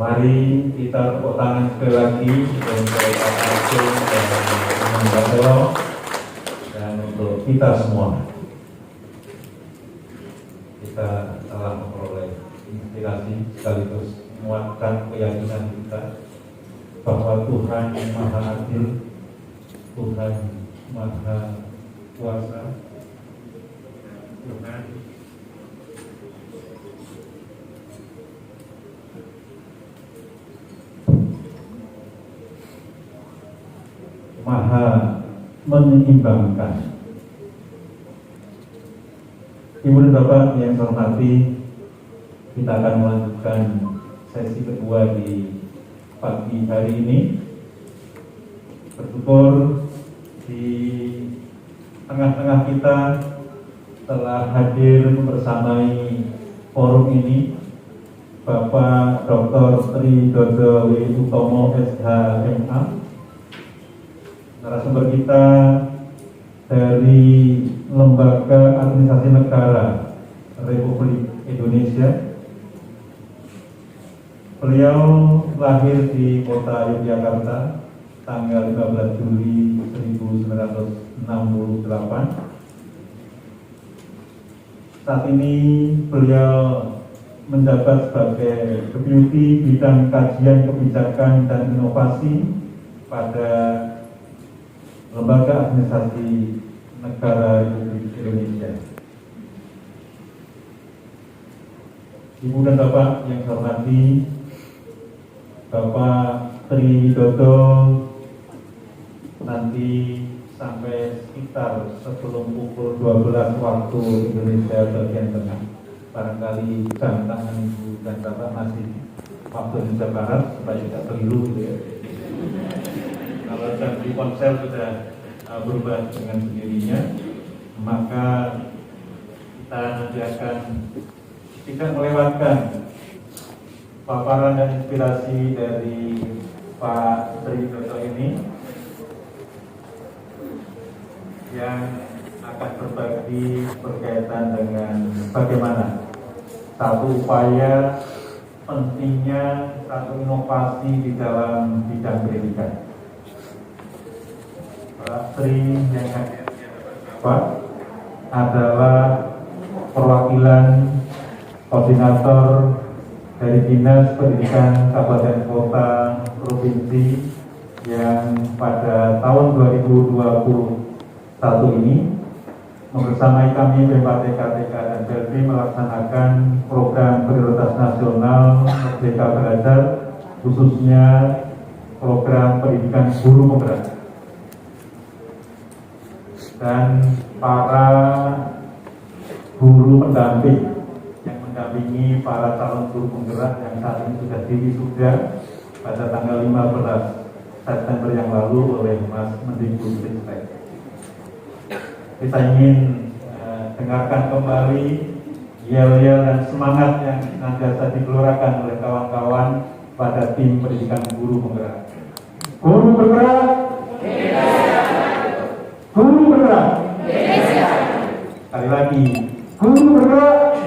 Mari kita tepuk tangan sekali lagi untuk Pak Arsul dan Teman Batelo dan untuk kita semua. Kita telah memperoleh inspirasi sekaligus menguatkan keyakinan kita bahwa Tuhan yang Maha Adil, Tuhan Maha Kuasa, Tuhan Maha menyeimbangkan. Ibu dan Bapak yang saya hormati, kita akan melanjutkan sesi kedua di pagi hari ini. Bersyukur di tengah-tengah kita telah hadir bersamai forum ini Bapak Dr. Tri Dodo W. Utomo SH.MA, narasumber kita dari Lembaga Administrasi Negara Republik Indonesia. Beliau lahir di kota Yogyakarta tanggal 15 Juli 1968. Saat ini beliau menjabat sebagai Deputi Bidang Kajian Kebijakan dan Inovasi pada Lembaga Administrasi Negara Republik Indonesia. Ibu dan Bapak yang saya hormati, Bapak Tri Widodo nanti sampai sekitar sebelum pukul 12 waktu Indonesia bagian tengah. Barangkali jam tangan Ibu dan Bapak masih waktu Indonesia Barat supaya tidak keliru gitu ya. Kalau jam di ponsel sudah berubah dengan sendirinya, maka kita nanti akan tidak melewatkan paparan dan inspirasi dari Pak Tri Widodo ini yang akan berbagi berkaitan dengan bagaimana satu upaya pentingnya satu inovasi di dalam bidang pendidikan. Pak Tri yang hadir Pak adalah perwakilan koordinator dari Dinas Pendidikan Kabupaten Kota Provinsi yang pada tahun 2021 ini membersamai kami BMPTK TK dan PLB melaksanakan program prioritas nasional Merdeka Belajar, khususnya program pendidikan guru penggerak. Dan para guru pendamping yang mendampingi para calon guru penggerak yang saat ini sudah diwisuda pada tanggal 15 September yang lalu oleh Mas Mendikbudristek. Kita ingin dengarkan kembali yel-yel dan semangat yang senantiasa digelorakan oleh kawan-kawan pada tim pendidikan guru penggerak. Guru bergerak, guru bergerak. Sekali lagi, guru bergerak.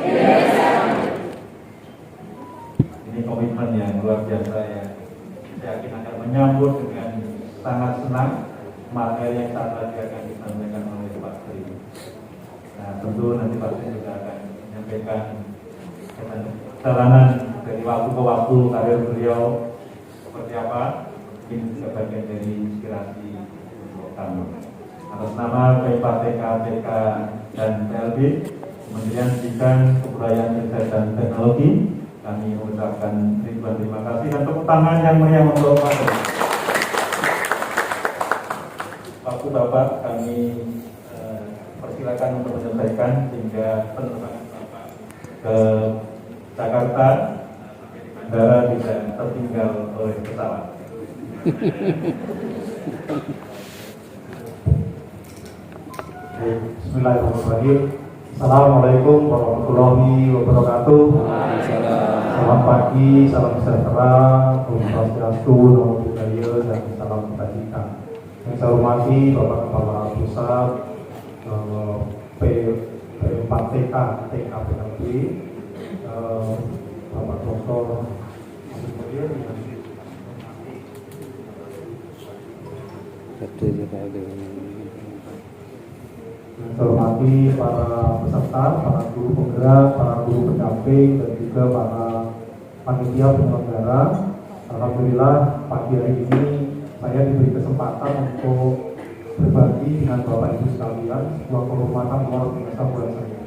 Ini komitmen yang luar biasa ya. Saya yakin akan menyambut dengan sangat senang materi yang saat lagi akan disampaikan oleh Pak Tri. Nah, tentu nanti Pak Tri juga akan menyampaikan perjalanan dari waktu ke waktu karir beliau seperti apa. Ini juga bagian dari inspirasi untuk kami. Atas nama BMPTK TK dan PLB, Kementerian Pendidikan, Kebudayaan, Riset dan Teknologi, kami mengucapkan ribuan terima kasih dan tepuk tangan yang meriah untuk Pak Tri. Waktu Bapak kami persilakan untuk menyelesaikan sehingga penerbangan Bapak ke Jakarta sampai di bandara tidak tertinggal oleh pesawat. Bismillahirrahmanirrahim. Assalamualaikum warahmatullahi wabarakatuh. Selamat pagi, salam sejahtera, Om Swastiastu, Namo Buddhaya, dan salam kebajikan. Yang saya hormati Bapak Kepala Pusat P4TK TKPLB, Bapak Dr. Saya hormati para peserta, para guru penggerak, para guru pendamping, dan juga para panitia penyelenggara. Alhamdulillah pagi hari ini saya diberi kesempatan untuk berbagi dengan Bapak Ibu sekalian sebuah kehormatan luar biasa buat saya.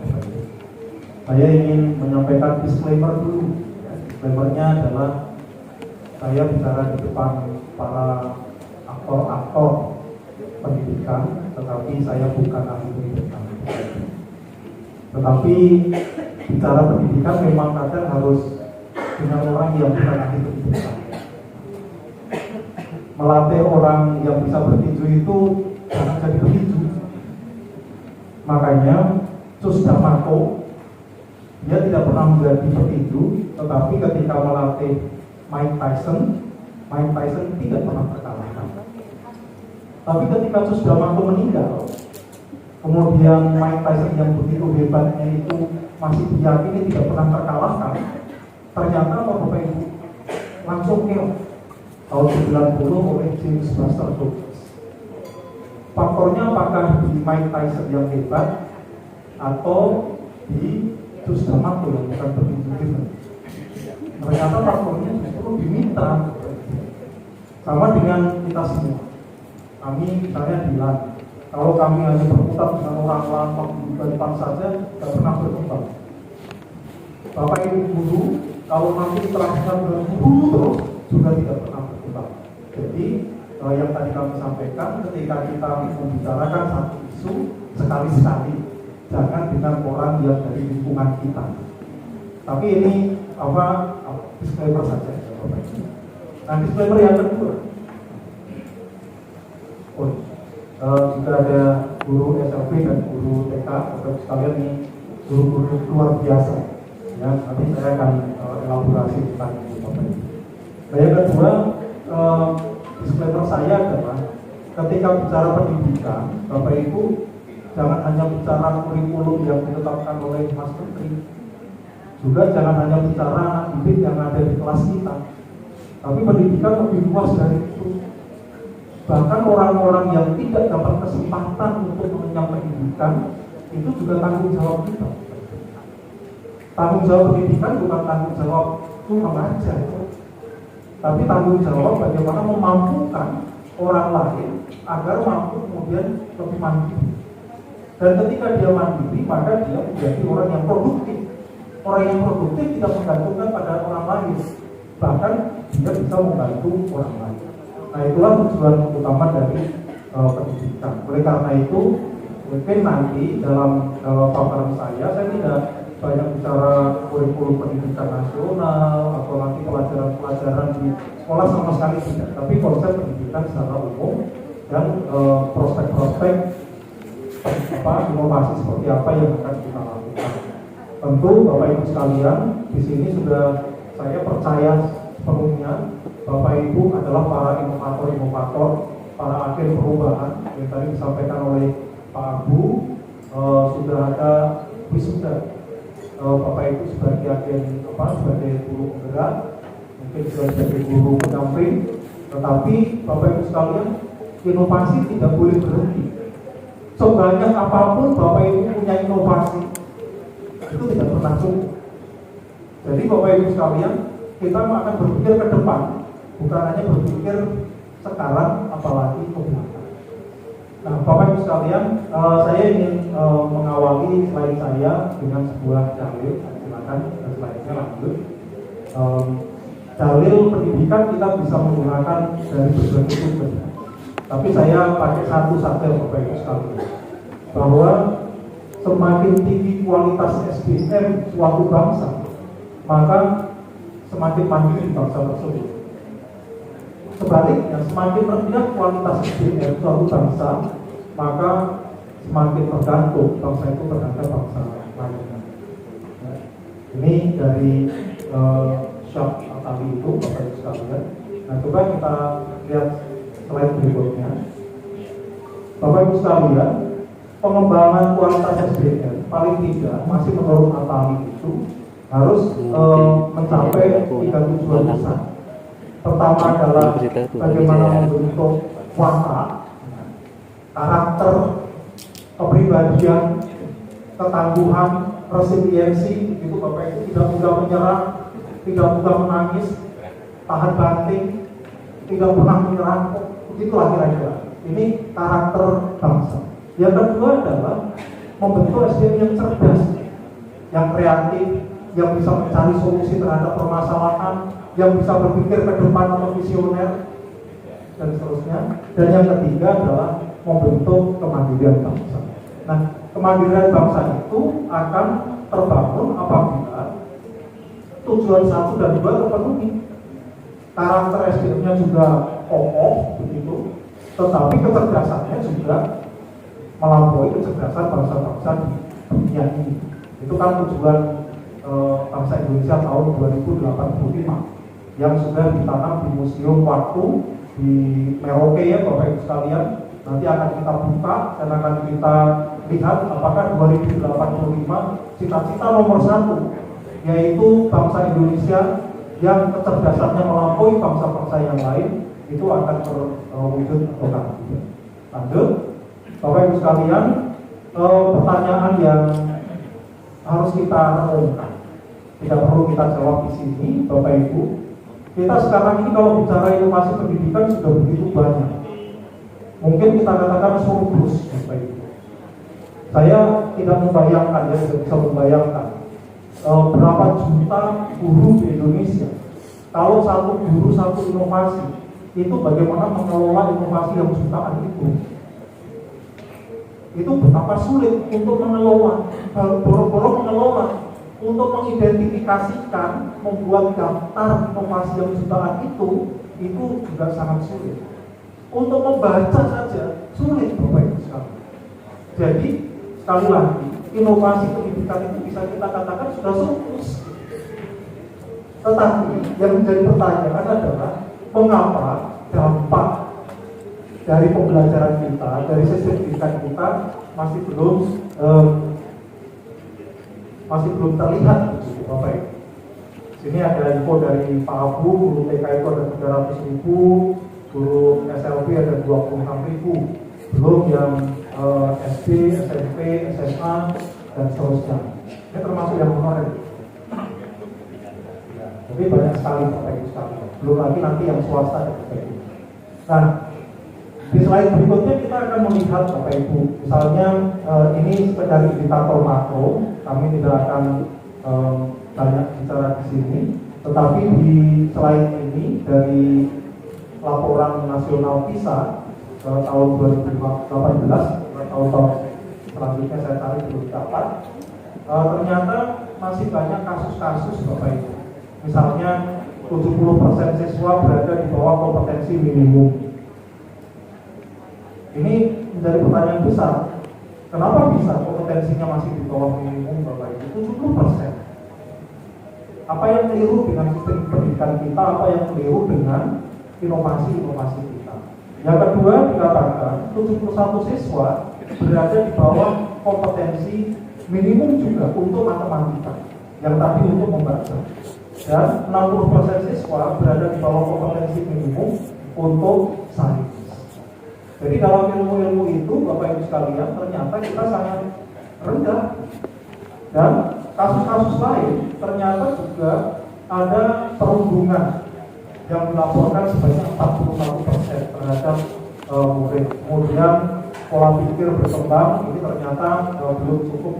Saya ingin menyampaikan disclaimer dulu. Disclaimernya adalah saya bicara di depan para aktor-aktor pendidikan, tetapi saya bukan ahli pendidikan. Tetapi bicara pendidikan memang kadang harus dengan orang yang bukan ahli pendidikan. Melatih orang yang bisa bertinju itu jangan jadi petinju. Makanya Susdamako dia tidak pernah menjadi petinju, tetapi ketika melatih Mike Tyson tidak pernah terkalahkan. Tapi ketika Susdamako meninggal, kemudian Mike Tyson yang begitu hebatnya itu masih diyakini tidak pernah terkalahkan, ternyata Bapak Ibu langsung keok tahun 90 oleh James Buster Douglas. Faktornya apakah di Mike Tyson yang hebat atau di Susdamako yang bukan petinju hebat? Ternyata faktornya justru di mitra. Sama dengan kita semua. Kami misalnya bilang, kalau kami hanya berputar dengan orang lama di depan saja, tidak pernah berkembang. Bapak Ibu guru, kalau nanti terangkan berguru terus, juga tidak pernah berkembang. Jadi, yang tadi kami sampaikan, ketika kita membicarakan satu isu, sekali-sekali, jangan dengan orang yang dari lingkungan kita. Tapi ini disclaimer saja. Nah, disclaimer yang kedua, jika ada guru SLP dan guru TK atau sekalian ini guru-guru luar biasa, ya nanti saya akan elaborasi tentang itu. Nah, yang kedua, disclaimer saya adalah ketika bicara pendidikan, Bapak Ibu jangan hanya bicara kurikulum yang ditetapkan oleh Mas Menteri, juga jangan hanya bicara anak didik yang ada di kelas kita, tapi pendidikan lebih luas dari itu. Bahkan orang-orang yang tidak dapat kesempatan untuk mengenyam pendidikan itu juga tanggung jawab kita. Tanggung jawab pendidikan bukan tanggung jawab mengajar, tapi tanggung jawab bagaimana memampukan orang lain agar mampu kemudian lebih mandiri. Dan ketika dia mandiri, maka dia menjadi orang yang produktif. Orang yang produktif tidak menggantungkan pada orang lain, bahkan dia bisa membantu orang lain. Nah, itulah tujuan utama dari pendidikan. Oleh karena itu, mungkin nanti dalam paparan saya tidak banyak bicara kurikulum pendidikan nasional atau nanti pelajaran-pelajaran di sekolah sama sekali tidak, tapi konsep pendidikan secara umum dan prospek-prospek inovasi seperti apa yang akan kita lakukan. Tentu Bapak Ibu sekalian, di sini sudah saya percaya sepenuhnya Bapak Ibu adalah para inovator-inovator, para agen perubahan yang tadi disampaikan oleh Pak Abu. Sudah ada wisuda Bapak Ibu sebagai agen sebagai guru penggerak, mungkin sebagai guru pendamping. Tetapi Bapak Ibu sekalian, inovasi tidak boleh berhenti. Sebanyak apapun Bapak Ibu punya inovasi, itu tidak pernah cukup. Jadi Bapak Ibu sekalian, kita akan berpikir ke depan, bukan hanya berpikir sekarang, apalagi ke belakang. Nah, Bapak Ibu sekalian, saya ingin mengawali slide saya dengan sebuah dalil. Silakan slide-nya lanjut. Dalil pendidikan kita bisa menggunakan dari berbagai sumber. Tapi saya pakai satu saja Bapak Ibu sekalian, bahwa semakin tinggi kualitas SDM suatu bangsa, maka semakin mandiri bangsa tersebut. Sebaliknya, semakin rendah kualitas SDM suatu bangsa, maka semakin tergantung bangsa itu terhadap bangsa lainnya. Ini dari Syaf Atali itu, Bapak Ibu sekalian. Nah, coba kita lihat slide berikutnya. Bapak Ibu sekalian, pengembangan kualitas SDM paling tidak masih menurut Atali itu harus mencapai 3 tujuan besar. Pertama adalah bagaimana membentuk watak, karakter, kepribadian, ketangguhan, resiliensi, itu Bapak Ibu, tidak mudah menyerah, tidak mudah menangis, tahan banting, tidak pernah menyerah, begitulah kira-kira. Ini karakter bangsa. Yang kedua adalah membentuk SDM yang cerdas, yang kreatif, yang bisa mencari solusi terhadap permasalahan, yang bisa berpikir ke depan atau visioner, dan seterusnya. Dan yang ketiga adalah membentuk kemandirian bangsa. Nah, kemandirian bangsa itu akan terbangun apabila tujuan 1 dan 2 terpenuhi. Karakter SDM-nya juga kokoh, begitu, tetapi kecerdasannya juga melampaui kecerdasan bangsa-bangsa di dunia ini. Itu kan tujuan bangsa Indonesia tahun 2085 yang sudah ditanam di Museum Waktu di Merauke ya Bapak Ibu sekalian. Nanti akan kita buka dan akan kita lihat apakah 2085 cita-cita nomor 1 yaitu bangsa Indonesia yang kecerdasannya melampaui bangsa-bangsa yang lain itu akan terwujud atau tidak. Lanjut, Bapak Ibu sekalian, pertanyaan yang harus kita renungkan, tidak perlu kita jawab di sini, Bapak Ibu. Kita sekarang ini kalau bicara inovasi pendidikan sudah begitu banyak. Mungkin kita katakan surplus, Bapak Ibu. Saya tidak membayangkan, ya tidak bisa membayangkan berapa juta guru di Indonesia. Kalau satu guru satu inovasi, itu bagaimana mengelola inovasi yang jutaan itu betapa sulit untuk mengelola, boro-boro mengelola, untuk mengidentifikasikan, membuat daftar inovasi yang jutaan itu juga sangat sulit. Untuk membaca saja sulit, Bapak Ibu sekalian. Jadi sekali lagi, inovasi pendidikan itu bisa kita katakan sudah surplus. Tetapi yang menjadi pertanyaan adalah mengapa dampak dari pembelajaran kita, dari sistem pendidikan kita masih belum terlihat, begitu, Bapak Ibu. Sini ada info dari Pak Abu, guru TK itu ada 300.000, guru SLB ada 26.000, belum yang SD, SMP, SMA, dan seterusnya. Ini termasuk yang honorer. Ya, jadi banyak sekali Bapak Ibu sekalian. Belum lagi nanti yang swasta dan sebagainya. Nah, di slide berikutnya kita akan melihat Bapak Ibu, misalnya ini dari indikator makro, kami tidak akan banyak bicara di sini, tetapi di slide ini dari laporan nasional PISA tahun 2018, tahun selanjutnya saya cari belum dapat, ternyata masih banyak kasus-kasus Bapak Ibu. Misalnya 70% siswa berada di bawah kompetensi minimum. Ini menjadi pertanyaan besar. Kenapa bisa kompetensinya masih di bawah minimum, Bapak Ibu? 70%. Apa yang keliru dengan sistem pendidikan kita? Apa yang keliru dengan inovasi-inovasi kita? Yang kedua, dikatakan 71 siswa berada di bawah kompetensi minimum juga untuk matematika, yang tadi untuk membaca. Dan 60% siswa berada di bawah kompetensi minimum untuk sains. Jadi dalam ilmu-ilmu itu, Bapak Ibu sekalian, ternyata kita sangat rendah. Dan kasus-kasus lain ternyata juga ada perundungan yang dilaporkan sebanyak 41% terhadap murid. Kemudian pola pikir berkembang ini ternyata belum cukup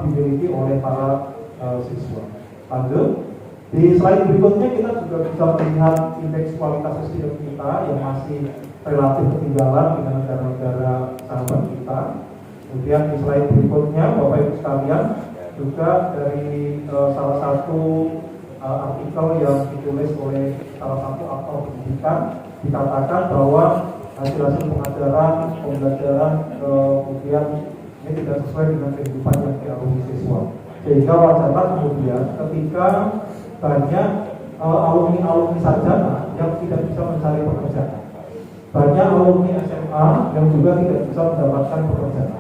dimiliki oleh para siswa. Lanjut, di slide berikutnya kita juga bisa melihat indeks kualitas SDM kita yang masih relatif ketinggalan dengan negara-negara sahabat kita. Kemudian di slide berikutnya, Bapak Ibu sekalian, juga dari salah satu artikel yang ditulis oleh salah satu aktor pendidikan, dikatakan bahwa hasil-hasil pengajaran, pembelajaran kemudian ini tidak sesuai dengan kehidupan yang dialami siswa. Sehingga wajarlah kemudian ketika banyak alumni-alumni sarjana yang tidak bisa mencari pekerjaan, banyak alumni SMA yang juga tidak bisa mendapatkan pekerjaan,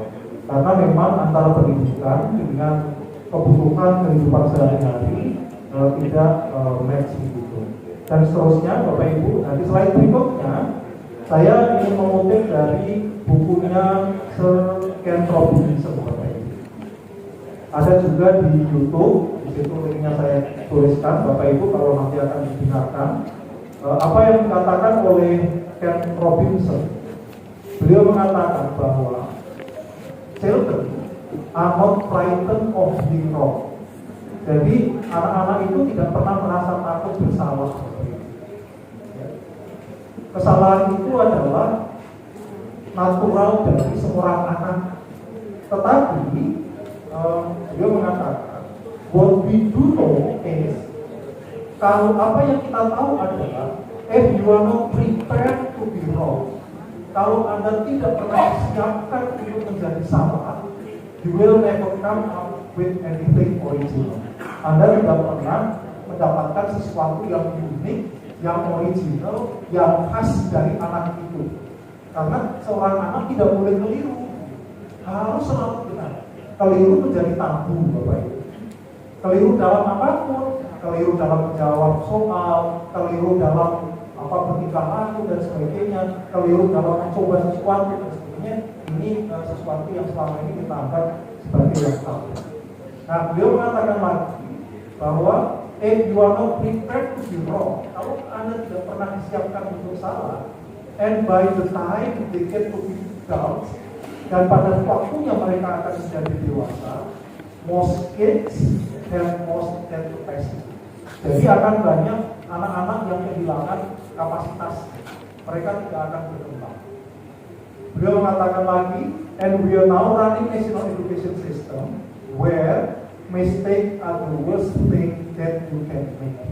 karena memang antara pendidikan dengan kebutuhan kehidupan sehari-hari tidak match begitu. Dan seterusnya Bapak Ibu, nanti slide berikutnya saya ingin mengutip dari bukunya Sir Ken Robinson Bapak Ibu. Ada juga di YouTube, di situ linknya saya tuliskan Bapak Ibu kalau nanti akan didengarkan. Apa yang dikatakan oleh Ken Robinson. Beliau mengatakan bahwa children are not frightened of being wrong. Jadi anak-anak itu tidak pernah merasa takut bersalah. Kesalahan itu adalah natural dari seorang anak. Tetapi dia mengatakan, what we do know is, kalau apa yang kita tahu adalah, if you are not prepared to be wrong, kalau Anda tidak pernah disiapkan untuk menjadi salah, you will never come up with anything original. Anda tidak pernah mendapatkan sesuatu yang unik, yang original, yang khas dari anak itu. Karena seorang anak tidak boleh keliru, harus selalu benar. Keliru menjadi tabu, Bapak Ibu. Keliru dalam apapun, keliru dalam menjawab soal, keliru dalam bertingkah laku dan sebagainya, keliru dalam mencoba sesuatu dan sebagainya. Ini sesuatu yang selama ini kita anggap sebagai yang tabu. Nah, beliau mengatakan lagi bahwa if you are not prepared to be wrong, kalau Anda tidak pernah disiapkan untuk salah, and by the time they get to be adults, dan pada waktunya mereka akan menjadi dewasa, most kids have most capacity. Jadi akan banyak anak-anak yang kehilangan kapasitas, mereka tidak akan berkembang. Beliau mengatakan lagi, and we are now running national education system where mistakes are the worst thing that you can make.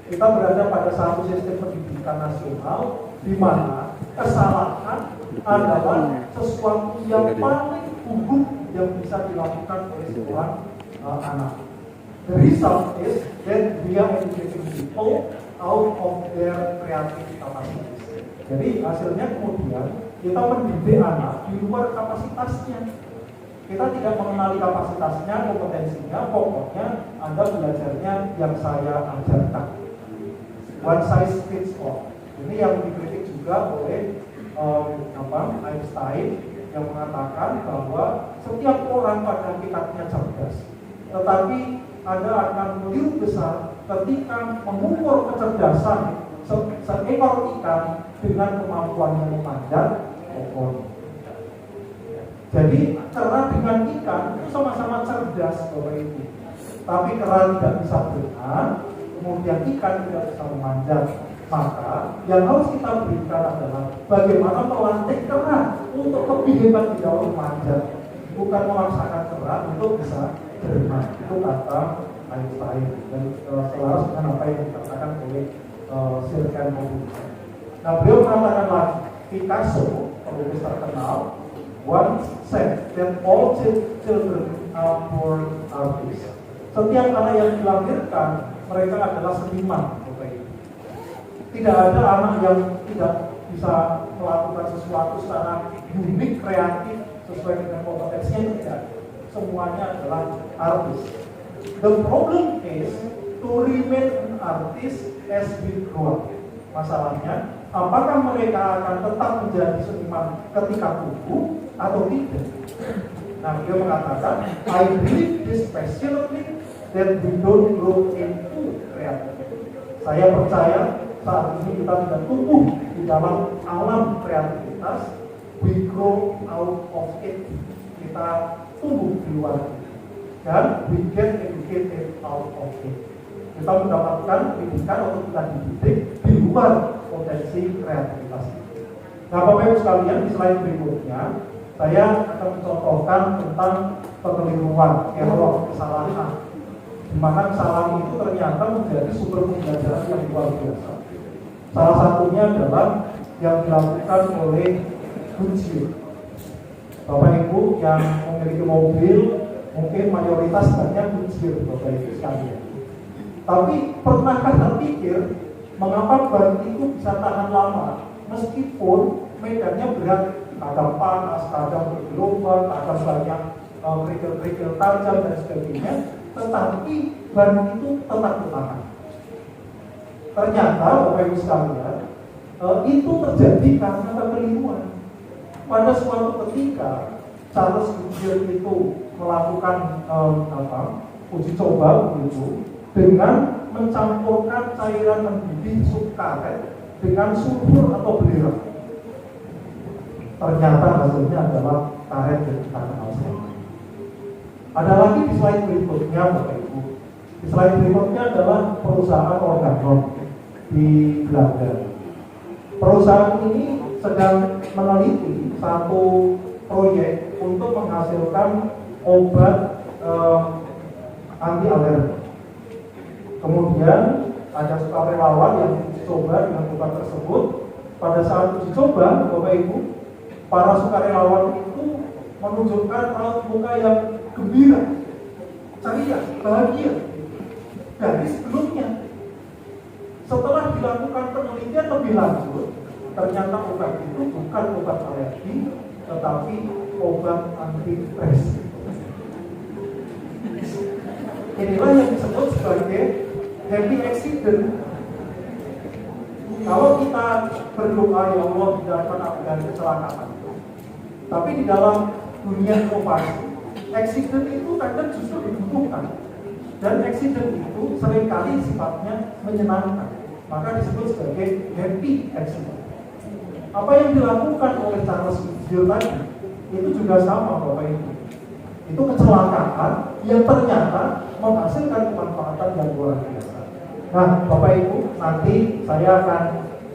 Kita berada pada satu sistem pendidikan nasional di mana kesalahan adalah sesuatu yang paling buruk yang bisa dilakukan oleh seorang anak. The result is that we are educating people out of their creative capacity. Jadi hasilnya kemudian kita mendidik anak di luar kapasitasnya. Kita tidak mengenali kapasitasnya, kompetensinya, pokoknya Anda belajarnya yang saya ajarkan. One size fits all. Ini yang dikritik juga oleh Einstein yang mengatakan bahwa setiap orang pada hakikatnya cerdas, tetapi Anda akan keliru besar ketika mengukur kecerdasan seekor ikan dengan kemampuannya memanjat pohon. Jadi kera dengan ikan itu sama-sama cerdas, Bapak Ibu. Tapi kera tidak bisa berenang, kemudian ikan tidak bisa memanjat. Maka yang harus kita berikan adalah bagaimana melatih kera untuk lebih hebat di dalam memanjat, bukan memaksakan kera untuk bisa berenang. Itu kata Einstein dan selaras dengan apa yang dikatakan oleh Sir Ken Robinson. Nah, beliau mengatakan lagi, Picasso, pelukis terkenal, once said that all children are born artists. Setiap anak yang dilahirkan, mereka adalah seniman. Tidak ada anak yang tidak bisa melakukan sesuatu secara unik, kreatif, sesuai dengan kompetensinya, tidak. Semuanya adalah artis. The problem is to remain an artist as we grow up. Masalahnya, apakah mereka akan tetap menjadi seniman ketika tumbuh atau tidak? Nah, dia mengatakan, I believe this passionately that we don't grow into creativity. Saya percaya saat ini kita tidak tumbuh di dalam alam kreativitas, we grow out of it. Kita tumbuh di luar itu. Dan we get educated out of it. Kita mendapatkan pendidikan untuk kita dididik di luar potensi kreativitas. Nah, Bapak Ibu sekalian, di slide berikutnya saya akan mencontohkan tentang pengeliruan, error, kesalahan, di mana kesalahan itu ternyata menjadi sumber pembelajaran yang luar biasa. Salah satunya adalah yang dilakukan oleh Goodyear. Bapak Ibu yang memiliki mobil, mungkin mayoritas banyak Goodyear, Bapak Ibu sekalian. Tapi pernahkah terpikir mengapa ban itu bisa tahan lama meskipun medannya berat, kadang panas, kadang bergelombang, kadang banyak kerikil-kerikil tajam dan sebagainya, tetapi ban itu tetap ditahan. Ternyata Bapak Ibu sekalian, itu terjadi karena kekeliruan. Pada suatu ketika Charles Goodyear itu melakukan uji coba begitu dengan mencampurkan cairan mendidih subkaret dengan sulfur atau belerang. Ternyata hasilnya adalah karet dan tanaman alzheimer. Ada lagi di slide berikutnya Bapak Ibu. Di slide berikutnya adalah perusahaan Organon di Belanda. Perusahaan ini sedang meneliti satu proyek untuk menghasilkan obat anti alergi. Kemudian ada sukarelawan yang dicoba dengan obat tersebut. Pada saat uji coba, Bapak Ibu, para sukarelawan itu menunjukkan raut muka yang gembira, ceria, bahagia dari sebelumnya. Setelah dilakukan penelitian lebih lanjut, ternyata obat itu bukan obat alergi, tetapi obat antidepresi. Inilah yang disebut sebagai happy accident. Kalau kita berdoa, ya Allah, hindarkan aku dari kecelakaan. Tapi di dalam dunia inovasi, accident itu kadang justru dibutuhkan. Dan accident itu seringkali sifatnya menyenangkan. Maka disebut sebagai happy accident. Apa yang dilakukan oleh Charles Goodyear tadi, itu juga sama Bapak Ibu. Itu kecelakaan yang ternyata menghasilkan kemanfaatan yang luar biasa. Nah, Bapak Ibu, nanti saya akan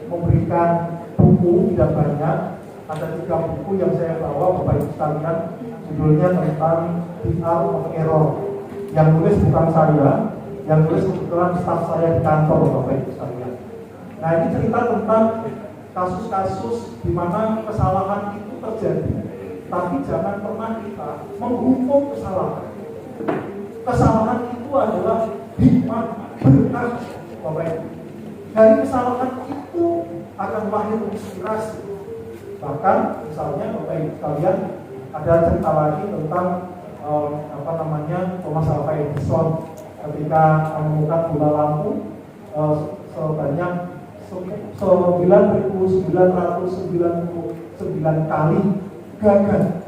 memberikan buku, tidak banyak. Ada 3 buku yang saya bawa Bapak Ibu sekalian. Judulnya tentang The Art of Error. Yang tulis bukan saya, yang tulis kebetulan staf saya di kantor Bapak Ibu sekalian. Nah, ini cerita tentang kasus-kasus di mana kesalahan itu terjadi. Tapi jangan pernah kita menghukum kesalahan. Kesalahan itu adalah hikmah, berkah, Bapak Ibu. Dari kesalahan itu akan lahir inspirasi. Bahkan misalnya Bapak Ibu sekalian, ada cerita lagi tentang Thomas Alva Edison ketika menemukan bola lampu sebanyak 9.999 kali gagal.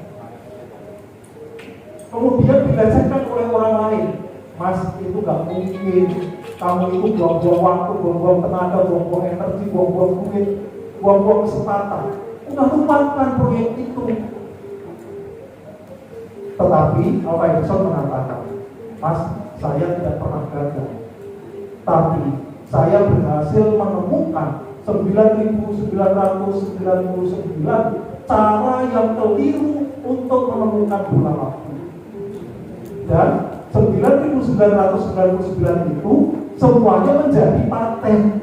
Kemudian dilecehkan oleh orang lain. Mas, itu gak mungkin. Kamu itu buang-buang waktu, buang-buang tenaga, buang-buang energi, buang-buang duit, buang-buang kesempatan. Udah lupakan proyek itu. Tetapi Alva Edison mengatakan, Mas, saya tidak pernah gagal. Tapi saya berhasil menemukan 9.999 cara yang keliru untuk menemukan bola lampu. Dan 9.999 itu semuanya menjadi paten.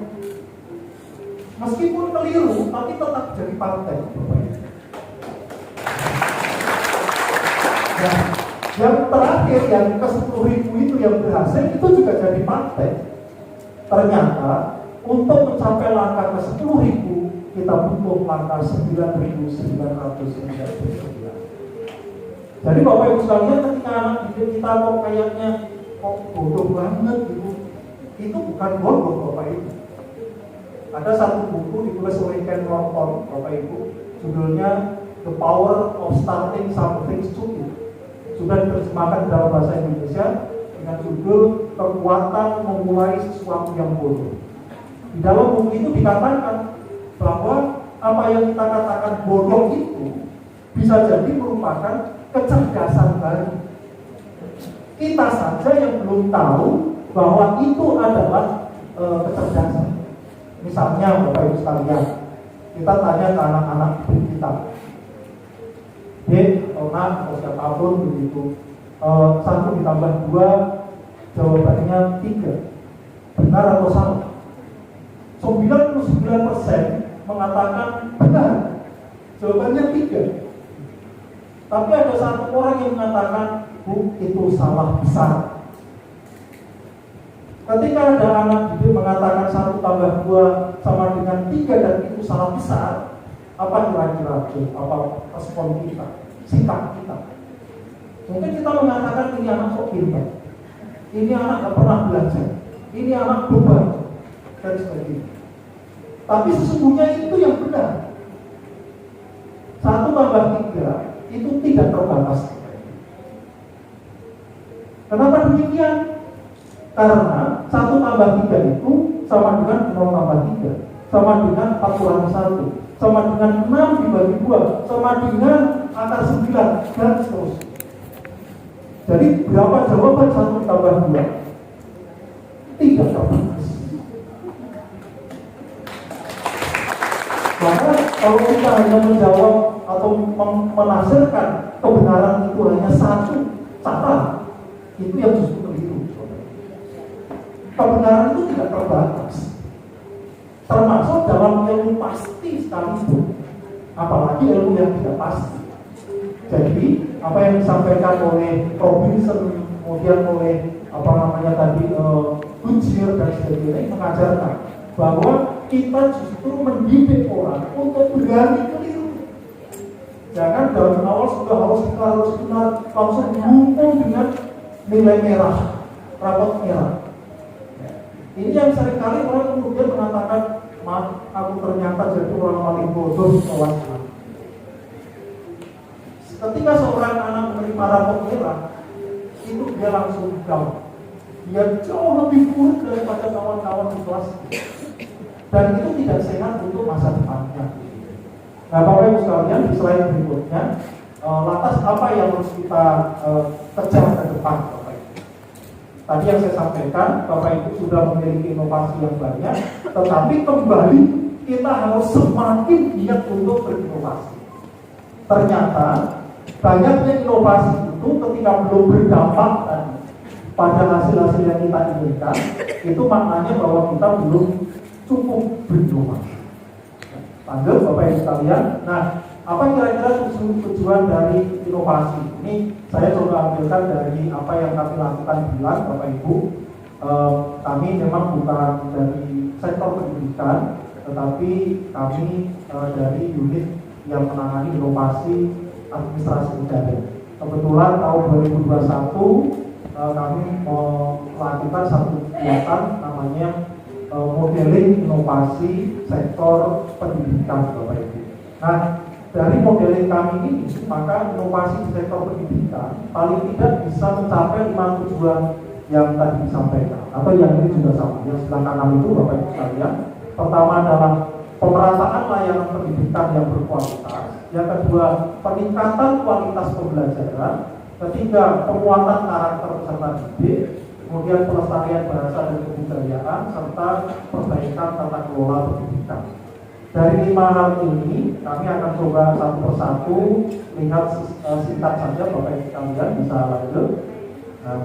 Meskipun keliru, tapi tetap jadi paten. Nah, yang terakhir, yang ke-10.000 itu yang berhasil, itu juga jadi paten. Ternyata untuk mencapai langkah ke-10.000 kita butuh langkah 9.999. Jadi Bapak Ibu sekalian, ketika anak didik kita kok kayaknya bodoh banget gitu, itu bukan bodoh Bapak Ibu. Ada satu buku ditulis oleh Ken Norton Bapak Ibu, judulnya The Power of Starting Something Stupid. Sudah diterjemahkan dalam bahasa Indonesia dengan judul Kekuatan Memulai Sesuatu yang Bodoh. Di dalam buku itu dikatakan bahwa apa yang kita katakan bodoh itu bisa jadi merupakan kecerdasan baru. Kita saja yang belum tahu bahwa itu adalah kecerdasan. Misalnya Bapak Ibu sekalian, kita tanya ke anak-anak kita, nak, siapapun begitu, 1 ditambah 2 jawabannya 3. Benar atau salah? 99% mengatakan benar, jawabannya 3. Tapi ada satu orang yang mengatakan, Bu, itu salah besar. Ketika ada anak didik mengatakan 1 tambah 2 sama dengan 3 dan itu salah besar, apa kira-kira apa respon kita, sikap kita? Mungkin kita mengatakan ini anak kok pintar. ini anak nggak pernah belajar, ini anak beban, dan sebagainya. Tapi sesungguhnya itu yang benar. 1 tambah 3 itu tidak terbatas. Kenapa demikian? Karena 1 tambah 3 itu sama dengan 0 tambah 3, sama dengan 4 kurang 1, sama dengan 6 dibagi 2, sama dengan akar 9, dan seterusnya. Jadi berapa jawaban 1 tambah 2? Tidak terbatas. Maka kalau kita hanya menjawab atau menafsirkan kebenaran itu hanya satu cara, itu yang justru keliru. Kebenaran itu tidak terbatas, termasuk dalam ilmu pasti sekalipun, apalagi ilmu yang tidak pasti. Jadi apa yang disampaikan oleh Robinson, kemudian oleh Goodyear dan sebagainya mengajarkan bahwa kita justru mendidik orang untuk berani keliru. Jangan dari awal sudah harus benar langsung dihukum dengan nilai merah, rapot merah. Ini yang seringkali orang kemudian mengatakan, maaf, aku ternyata jadi orang paling bodoh kelasnya. Ketika seorang anak menerima rapot merah, itu dia langsung down. Dia jauh lebih buruk daripada kawan-kawan di kelas. Dan itu tidak sehat untuk masa depannya. Nah, Bapak Ibu sekalian, di slide berikutnya, lantas apa yang harus kita kejar ke depan, Bapak Ibu? Tadi yang saya sampaikan, Bapak Ibu sudah memiliki inovasi yang banyak, tetapi kembali kita harus semakin giat untuk berinovasi. Ternyata banyaknya inovasi itu ketika belum berdampak pada hasil-hasil yang kita inginkan, itu maknanya bahwa kita belum cukup berinovasi. Lanjut Bapak Ibu sekalian. Nah, apa kira-kira tujuan dari inovasi? Ini saya coba ambilkan dari apa yang kami lakukan bilang Bapak Ibu. Kami memang bukan dari sektor pendidikan, tetapi kami dari unit yang menangani inovasi administrasi negara. Kebetulan tahun 2021 kami melakukan satu kegiatan namanya modeling inovasi sektor pendidikan, Bapak Ibu. Nah, dari modeling kami ini, maka inovasi di sektor pendidikan paling tidak bisa mencapai 5 tujuan yang tadi disampaikan, atau yang ini juga sama. Yang sebelah kanan itu, Bapak Ibu sekalian, pertama adalah pemerataan layanan pendidikan yang berkualitas. Yang kedua, peningkatan kualitas pembelajaran. Ketiga, penguatan karakter peserta didik. Kemudian pelestarian bahasa dan kebudayaan, serta perbaikan tata kelola pendidikan. Dari 5 hal ini, kami akan coba satu persatu lihat singkat saja, Bapak Ibu sekalian bisa lanjut. Nah,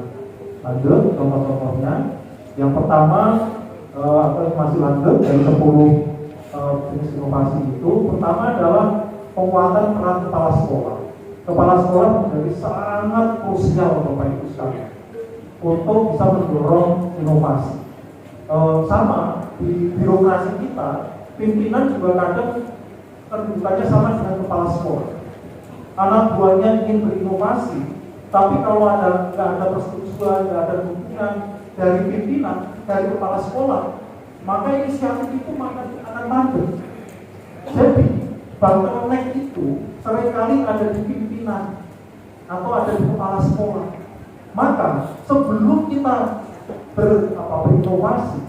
lanjut contoh-contohnya. Yang pertama, masih lanjut dari 10 jenis inovasi itu. Pertama adalah penguatan peran kepala sekolah. Kepala sekolah menjadi sangat krusial, Bapak Ibu sekalian, untuk bisa mendorong inovasi. Sama di birokrasi kita, pimpinan juga kadang kedudukannya sama dengan kepala sekolah. Anak buahnya ingin berinovasi, tapi kalau nggak ada persetujuan, nggak ada dukungan dari pimpinan, dari kepala sekolah, maka inisiatif itu akan mandek. Jadi bottleneck itu seringkali ada di pimpinan atau ada di kepala sekolah. Maka sebelum kita berinovasi,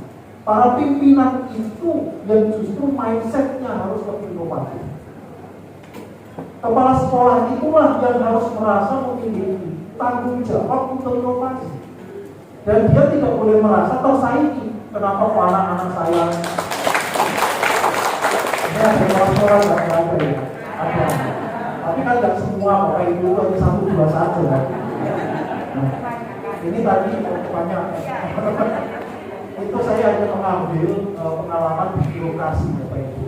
para pimpinan itu yang justru mindsetnya harus lebih inovatif. Kepala sekolah itulah yang harus merasa memiliki tanggung jawab untuk inovasi. Dan dia tidak boleh merasa tersaingi. Kenapa anak-anak saya ini ada kepala sekolah nggak ada ya? Ada. Tapi kan nggak semua Bapak Ibu hanya 1-2 saja. Nah, ini tadi banyak. Itu saya hanya mengambil pengalaman di birokrasi, Bapak Ibu.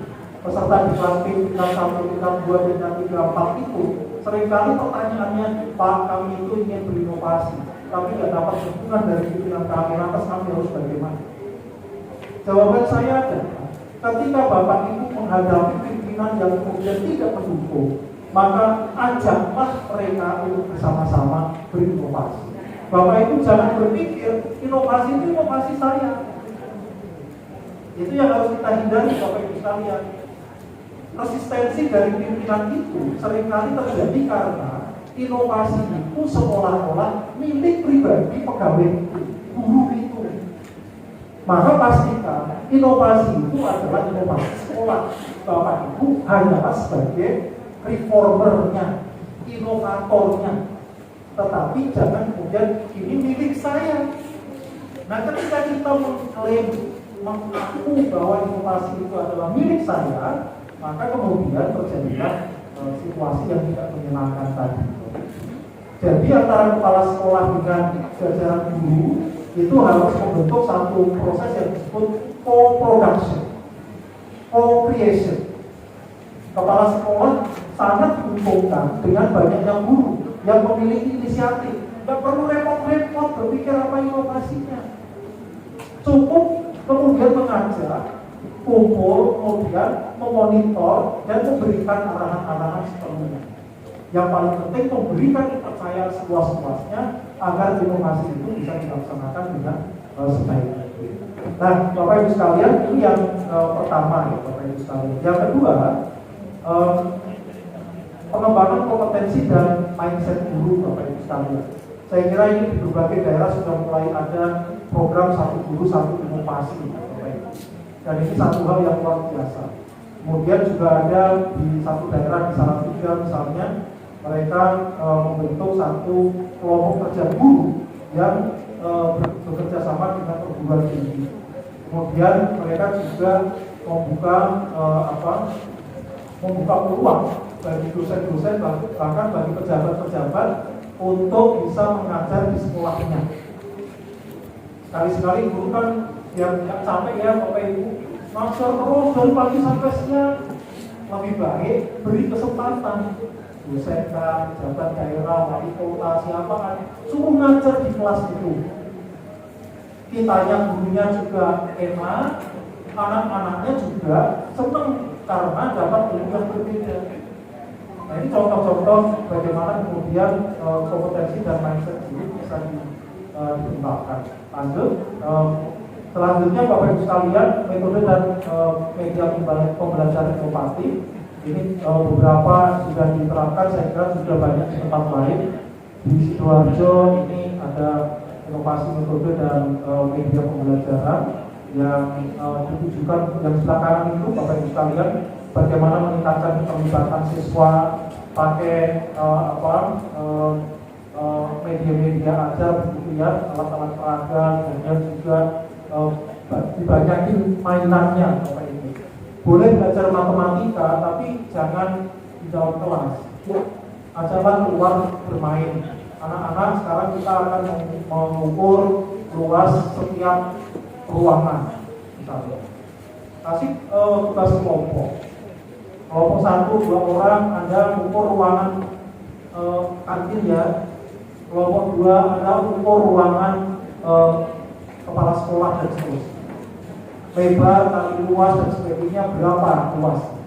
Peserta di kelas pimpinan 1, pimpinan 2, pimpinan 3, 4 itu seringkali pertanyaannya, Pak, kami itu ingin berinovasi, tapi tidak dapat dukungan dari pimpinan kami, lantas kami harus bagaimana? Jawaban saya adalah, ketika Bapak Ibu menghadapi pimpinan yang kemudian tidak mendukung, maka ajaklah mereka untuk bersama-sama berinovasi. Bapak Ibu jangan berpikir inovasi itu inovasi saya. Itu yang harus kita hindari Bapak Ibu sekalian. Resistensi dari pimpinan itu seringkali terjadi karena inovasi itu seolah-olah milik pribadi pegawai itu, guru itu. Maka pastikan inovasi itu adalah inovasi sekolah. Bapak Ibu hanyalah sebagai reformernya, inovatornya. Tetapi jangan kemudian ini milik saya. Nah, ketika kita mengklaim, mengaku bahwa inovasi itu adalah milik saya, maka kemudian terjadilah situasi yang tidak menyenangkan tadi. Jadi antara kepala sekolah dengan jajaran guru itu harus membentuk satu proses yang disebut co-production, co-creation. Kepala sekolah sangat diuntungkan dengan banyaknya guru yang memiliki inisiatif. Tidak perlu repot-repot berpikir apa inovasinya. Cukup kemudian mengajak, kumpul, kemudian memonitor dan memberikan arahan-arahan sepenuhnya. Yang paling penting memberikan kepercayaan seluas-luasnya agar inovasi itu bisa dilaksanakan dengan sebaik-baiknya. Nah, Bapak Ibu sekalian, ini yang pertama ya, Bapak Ibu sekalian. Yang kedua, pengembangan kompetensi dan mindset guru, Bapak Ibu sekalian. Saya kira ini di berbagai daerah sudah mulai ada program satu guru satu inovasi, Bapak Ibu. Dan ini satu hal yang luar biasa. Kemudian juga ada di satu daerah di Salatiga misalnya, mereka membentuk satu kelompok kerja guru yang bekerja sama dengan perguruan tinggi. Kemudian mereka juga membuka peluang bagi dosen-dosen bahkan bagi pejabat-pejabat untuk bisa mengajar di sekolahnya. Sekali-sekali guru kan yang tidak capek ya Bapak Ibu, ngajar terus dari pagi sampai siang. Lebih baik beri kesempatan dosen kan, pejabat daerah, wali kota, siapa kan, suruh ngajar di kelas itu. Kitanya gurunya juga enak, anak-anaknya juga senang karena dapat ilmu yang berbeda. Nah, ini contoh-contoh bagaimana kemudian kompetensi dan mindset guru bisa dikembangkan. Lanjut, selanjutnya Bapak Ibu sekalian, metode dan media pembelajaran inovatif ini beberapa sudah diterapkan, saya kira sudah banyak di tempat lain. Di Sidoarjo ini ada inovasi metode dan media pembelajaran yang ditujukan yang sebelah kanan itu Bapak Ibu sekalian, bagaimana meningkatkan keterlibatan siswa pakai media-media ajar begitu ya, alat-alat peraga, kemudian juga dibanyakin mainannya Bapak Ibu. Boleh belajar matematika tapi jangan di dalam kelas. Ajarlah keluar bermain. Anak-anak sekarang kita akan mengukur luas setiap ruangan misalnya. Kasih tugas kelompok 1, 2 orang Anda ukur ruangan kantin ya. Kelompok 2 Anda ukur ruangan kepala sekolah dan seterusnya. Lebar, kali luas dan sebagainya berapa luas.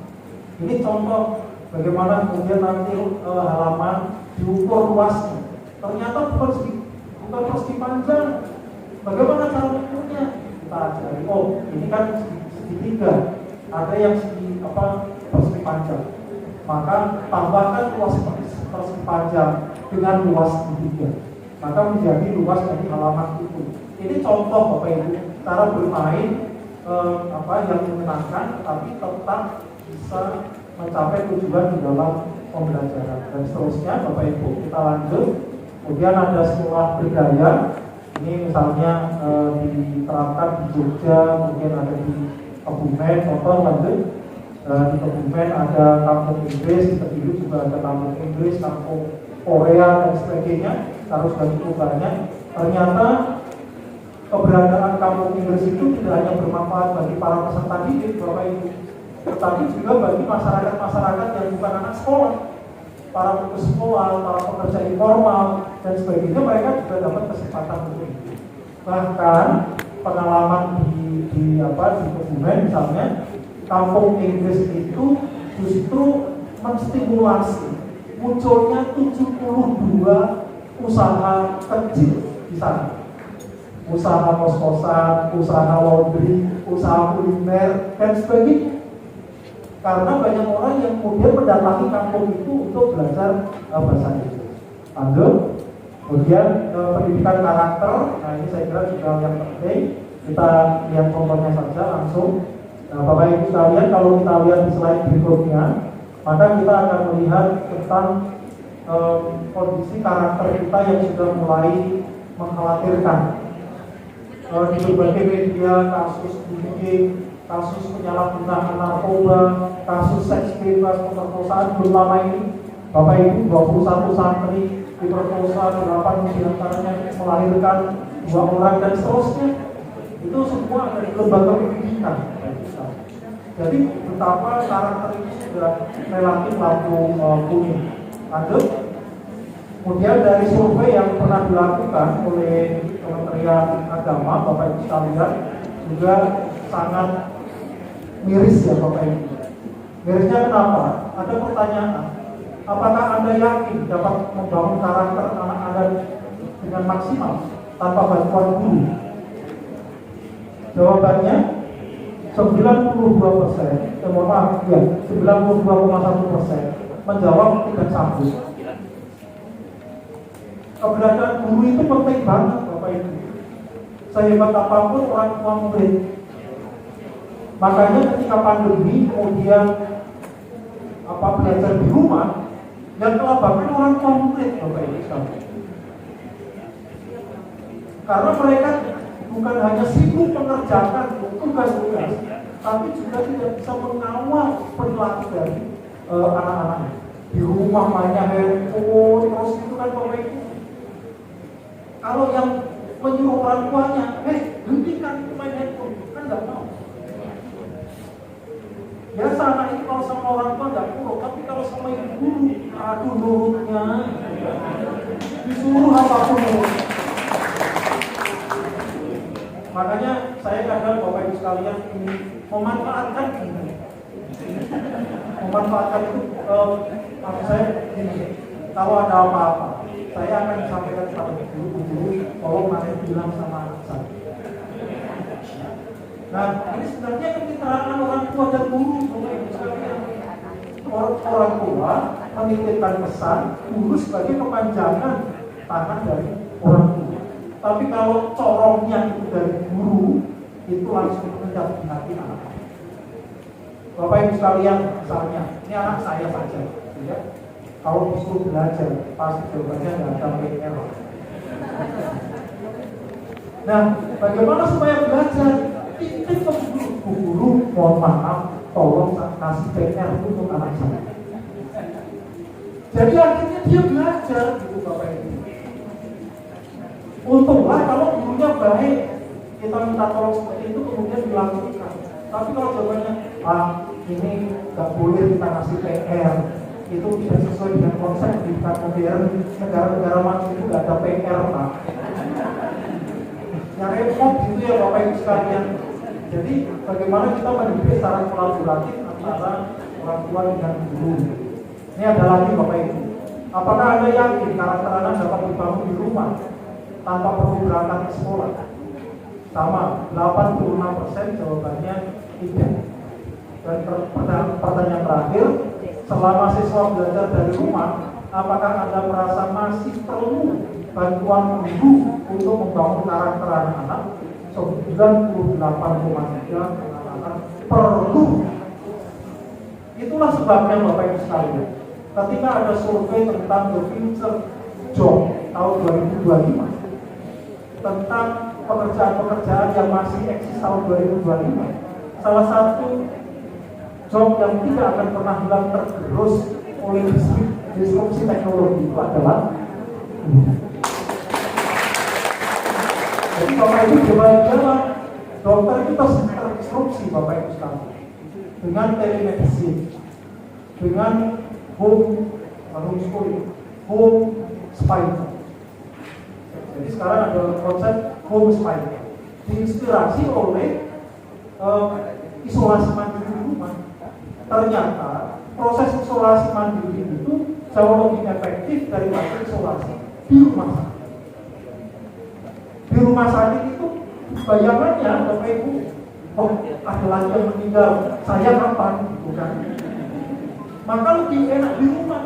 Ini contoh bagaimana kemudian nanti halaman diukur luasnya. Ternyata bukan persegi panjang. Bagaimana cara mengukurnya? Kita ajari. Oh, ini kan segitiga. Ada yang persegi panjang. Maka tambahkan luas persegi panjang dengan luas segitiga. Maka menjadi luas dari halaman itu. Ini contoh Bapak Ibu cara bermain yang menyenangkan, tapi tetap bisa mencapai tujuan di dalam pembelajaran dan seterusnya. Bapak Ibu, kita lanjut. Kemudian ada sekolah berdaya. Ini misalnya diterapkan di Jogja, kemudian ada di Kebumen. Contoh lanjut, di Kebumen ada kampung Inggris, di Kediri juga ada kampung Inggris, kampung Korea dan sebagainya. Harus cukup banyak. Ternyata keberadaan kampung Inggris itu tidak hanya bermanfaat bagi para peserta didik Bapak Ibu, tetapi juga bagi masyarakat-masyarakat yang bukan anak sekolah, para pekerja sekolah, para pekerja informal dan sebagainya. Mereka juga dapat kesempatan untuk itu. Bahkan pengalaman di Kebumen misalnya, kampung Inggris itu justru menstimulasi munculnya 72 usaha kecil di sana. Usaha kos-kosan, usaha laundry, usaha kuliner, dan sebagainya. Karena banyak orang yang kemudian mendatangi kampung itu untuk belajar bahasa Inggris. Lanjut, kemudian pendidikan karakter. Nah ini saya kira juga yang penting. Kita lihat contohnya saja langsung. Nah Bapak Ibu sekalian, kalau kita lihat di slide berikutnya, maka kita akan melihat tentang kondisi karakter kita yang sudah mulai mengkhawatirkan. Di berbagai media, kasus bullying, kasus penyalahgunaan narkoba, kasus seks bebas, pemerkosaan belum lama ini. Bapak Ibu 21 santri diperkosa, 8 diantaranya melahirkan 2 orang dan seterusnya. Itu semua ada di lembaga pendidikan. Jadi betapa karakter itu sudah relatif lampu kuning. Lanjut. Kemudian dari survei yang pernah dilakukan oleh Kementerian Agama, Bapak Ibu sekalian, juga sangat miris ya Bapak Ibu. Mirisnya kenapa? Ada pertanyaan, apakah Anda yakin dapat membangun karakter anak Anda dengan maksimal tanpa bantuan guru? Jawabannya 92%, 92,1% menjawab tidak sanggup. Keberadaan guru itu penting banget Bapak Ibu. Sehebat apapun orang tua murid. Makanya ketika pandemi kemudian belajar di rumah, yang kelabakan orang tua murid Bapak Ibu sekalian. Karena mereka bukan hanya sibuk mengerjakan tugas-tugas, tapi juga tidak bisa mengawal perilaku dari anak-anaknya. Di rumah mainnya handphone terus itu kan Bapak Ibu. Kalau yang menyuruh orang tuanya, hentikan main handphone, kan nggak mau. Biasa anak ini kalau sama orang tua nggak nurut, tapi kalau sama ibu guru, aduh nurutnya. Disuruh apapun nurut. Makanya saya kadang Bapak Ibu sekalian ini memanfaatkan itu, maksud saya ini, kalau ada apa-apa, saya akan sampaikan kepada guru, tolong nanti bilang sama anak saya. Nah, ini sebenarnya kemitraan orang tua dan guru, Bapak Ibu sekalian. Orang tua menitipkan pesan, guru sebagai kepanjangan tangan dari orang tua. Tapi kalau corongnya itu dari guru, itu langsung mengendap di hati anak. Bapak Ibu sekalian, misalnya, ini anak saya saja, ya. Kalau disuruh belajar, pasti jawabannya nggak ada PR. Nah, bagaimana supaya belajar? Titip ke guru, mohon maaf, tolong kasih PR untuk anak saya. Jadi akhirnya dia belajar, gitu Bapak Ibu. Untunglah kalau gurunya baik, kita minta tolong seperti itu kemudian dilakukan. Tapi kalau jawabannya, ini nggak boleh kita kasih PR, itu tidak sesuai dengan konsep pendidikan modern. Negara-negara maju itu nggak ada PR, Pak. Yang repot gitu ya Bapak Ibu sekalian. Jadi bagaimana kita mendidik secara kolaboratif antara orang tua dengan guru. Ini ada lagi Bapak Ibu. Apakah Anda yakin karakter anak dapat dibangun di rumah tanpa perlu berangkat ke sekolah? Sama, 86% jawabannya tidak. Dan pertanyaan terakhir, selama siswa belajar dari rumah, apakah Anda merasa masih perlu bantuan guru untuk membangun karakter anak-anak? 98,3% anak-anak perlu. Itulah sebabnya Bapak Ibu sekalian, ketika ada survei tentang The Future Job tahun 2025 tentang pekerjaan-pekerjaan yang masih eksis tahun 2025, salah satu job yang tidak akan pernah hilang tergerus oleh disrupsi teknologi itu adalah jadi Bapak Ibu jalan-jalan, dokter kita terdisrupsi Bapak Ibu sekalian dengan telemedicine, dengan homeschooling, home spider. Jadi sekarang ada konsep home spider, diinspirasi oleh isolasi mandiri di rumah. Ternyata proses isolasi mandiri itu jauh lebih efektif daripada isolasi di rumah. rumah sakit itu bayangannya Bapak Ibu, oh ada lagi yang meninggal, saya kapan? Bukan. Maka lebih enak di rumah.